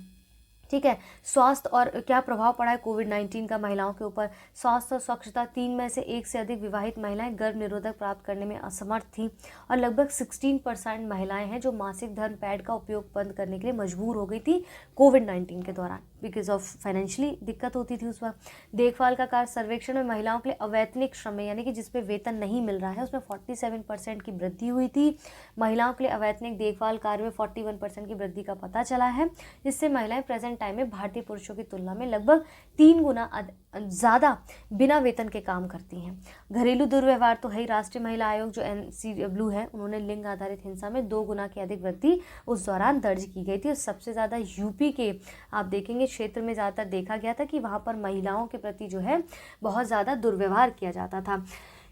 ठीक है। स्वास्थ्य और क्या प्रभाव पड़ा है कोविड-19 का महिलाओं के ऊपर। स्वास्थ्य और स्वच्छता, 3 में से 1 से अधिक विवाहित महिलाएं गर्भ निरोधक प्राप्त करने में असमर्थ थीं और लगभग 16% महिलाएं हैं जो मासिक धर्म पैड का उपयोग बंद करने के लिए मजबूर हो गई थी कोविड-19 के दौरान, बिकॉज ऑफ फाइनेंशियली दिक्कत होती थी उस वक्त। देखभाल का कार्य सर्वेक्षण में महिलाओं के लिए अवैतनिक श्रम में, यानी कि जिसपे वेतन नहीं मिल रहा है, उसमें 47% की वृद्धि हुई थी। महिलाओं के लिए अवैतनिक देखभाल कार्य में 41% की वृद्धि का पता चला है, जिससे महिलाएं प्रेजेंट टाइम में भारतीय पुरुषों की तुलना में लगभग 3 गुना ज़्यादा बिना वेतन के काम करती हैं। घरेलू दुर्व्यवहार तो है ही, राष्ट्रीय महिला आयोग जो NCW है उन्होंने लिंग आधारित हिंसा में 2 गुना की अधिक वृद्धि उस दौरान दर्ज की गई थी। और सबसे ज़्यादा यूपी के आप देखेंगे क्षेत्र में ज़्यादातर देखा गया था कि वहाँ पर महिलाओं के प्रति जो है बहुत ज़्यादा दुर्व्यवहार किया जाता था।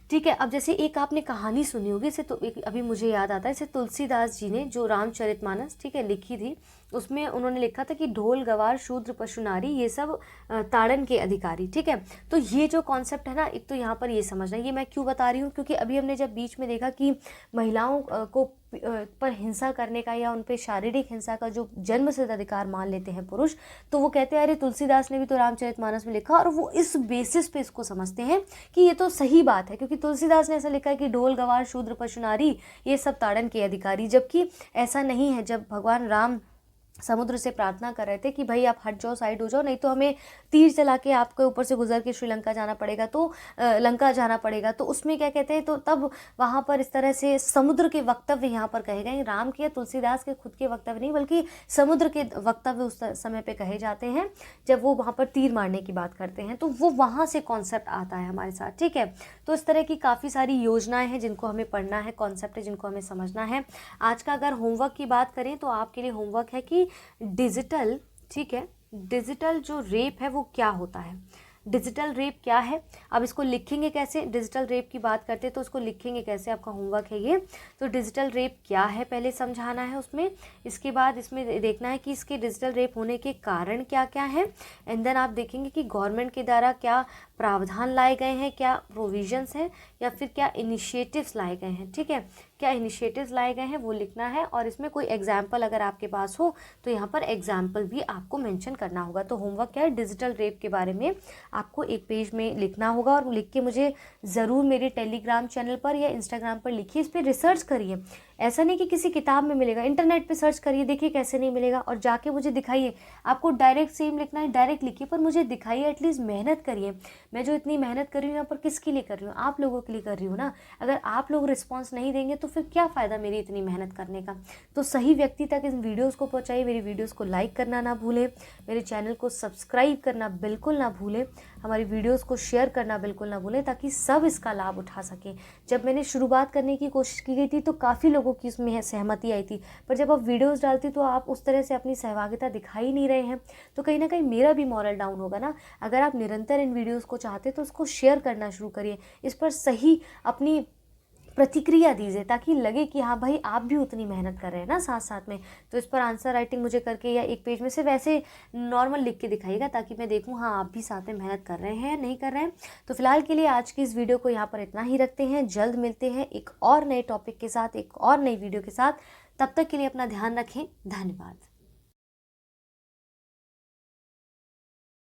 ठीक है। अब जैसे एक आपने कहानी सुनी होगी, इसे तो एक अभी मुझे याद आता है, इसे तुलसीदास जी ने जो रामचरितमानस ठीक है लिखी थी, उसमें उन्होंने लिखा था कि ढोल गवार शूद्र पशु नारी ये सब ताड़न के अधिकारी। ठीक है। तो ये जो कॉन्सेप्ट है ना, एक तो यहाँ पर ये समझना, ये मैं क्यों बता रही हूँ, क्योंकि अभी हमने जब बीच में देखा कि महिलाओं को पर हिंसा करने का या उन पे शारीरिक हिंसा का जो जन्म सिद्ध अधिकार मान लेते हैं पुरुष, तो वो कहते हैं अरे तुलसीदास ने भी तो रामचरितमानस में लिखा, और वो इस बेसिस पे इसको समझते हैं कि ये तो सही बात है, क्योंकि तुलसीदास ने ऐसा लिखा है कि ढोल गवार शूद्र पशु नारी ये सब ताड़न के अधिकारी, जबकि ऐसा नहीं है। जब भगवान राम समुद्र से प्रार्थना कर रहे थे कि भाई आप हट जाओ, साइड हो जाओ, नहीं तो हमें तीर चला के आपके ऊपर से गुजर के श्रीलंका जाना पड़ेगा, तो लंका जाना पड़ेगा। तो उसमें क्या कहते हैं, तो तब वहाँ पर इस तरह से समुद्र के वक्तव्य यहाँ पर कहे गए, राम के या तुलसीदास के खुद के वक्तव्य नहीं, बल्कि समुद्र के वक्तव्य उस समय पे कहे जाते हैं जब वो वहाँ पर तीर मारने की बात करते हैं। तो वो वहाँ से कॉन्सेप्ट आता है हमारे साथ, ठीक है। तो इस तरह की काफ़ी सारी योजनाएं हैं जिनको हमें पढ़ना है, कॉन्सेप्ट है जिनको हमें समझना है। आज का अगर होमवर्क की बात करें तो आपके लिए होमवर्क है कि डिजिटल, ठीक है, डिजिटल जो रेप है वो क्या होता है, डिजिटल रेप क्या है। अब इसको लिखेंगे कैसे, डिजिटल रेप की बात करते हैं तो उसको लिखेंगे कैसे, आपका होमवर्क है ये। तो डिजिटल रेप क्या है पहले समझाना है उसमें, इसके बाद इसमें देखना है कि इसके डिजिटल रेप होने के कारण क्या क्या है, एंड देन आप देखेंगे कि गवर्नमेंट के द्वारा क्या प्रावधान लाए गए हैं, क्या प्रोविजंस हैं, या फिर क्या इनिशिएटिव्स लाए गए हैं, ठीक है, क्या इनिशिएटिव्स लाए गए हैं वो लिखना है। और इसमें कोई एग्जाम्पल अगर आपके पास हो तो यहाँ पर एग्जाम्पल भी आपको मेंशन करना होगा। तो होमवर्क क्या है, डिजिटल रेप के बारे में आपको एक पेज में लिखना होगा, और लिख के मुझे ज़रूर मेरे टेलीग्राम चैनल पर या इंस्टाग्राम पर लिखिए, इस पर रिसर्च करिए। ऐसा नहीं कि किसी किताब में मिलेगा, इंटरनेट पे सर्च करिए, देखिए कैसे नहीं मिलेगा, और जाके मुझे दिखाइए। आपको डायरेक्ट सेम लिखना है, डायरेक्ट लिखिए, पर मुझे दिखाइए, एटलीस्ट मेहनत करिए। मैं जो इतनी मेहनत कर रही हूँ यहाँ पर किसके लिए कर रही हूँ, आप लोगों के लिए कर रही हूँ ना। अगर आप लोग रिस्पॉन्स नहीं देंगे तो फिर क्या फ़ायदा मेरी इतनी मेहनत करने का। तो सही व्यक्ति तक इन वीडियोज़ को पहुँचाइए, मेरी वीडियोज़ को लाइक करना ना भूलें, मेरे चैनल को सब्सक्राइब करना बिल्कुल ना भूलें, हमारी वीडियोज़ को शेयर करना बिल्कुल ना भूलें, ताकि सब इसका लाभ उठा सकें। जब मैंने शुरुआत करने की कोशिश की गई थी तो काफ़ी लोगों की उसमें सहमति आई थी, पर जब आप वीडियोज़ डालती तो आप उस तरह से अपनी सहभागिता दिखा ही नहीं रहे हैं, तो कहीं ना कहीं मेरा भी मॉरल डाउन होगा ना। अगर आप निरंतर इन वीडियोज़ को चाहते तो उसको शेयर करना शुरू करिए, इस पर सही अपनी प्रतिक्रिया दीजिए, ताकि लगे कि हाँ भाई आप भी उतनी मेहनत कर रहे हैं ना साथ साथ में। तो इस पर आंसर राइटिंग मुझे करके या एक पेज में सिर्फ ऐसे नॉर्मल लिख के दिखाइएगा, ताकि मैं देखूँ हाँ आप भी साथ में मेहनत कर रहे हैं या नहीं कर रहे हैं। तो फिलहाल के लिए आज की इस वीडियो को यहाँ पर इतना ही रखते हैं, जल्द मिलते हैं एक और नए टॉपिक के साथ, एक और नई वीडियो के साथ। तब तक के लिए अपना ध्यान रखें, धन्यवाद।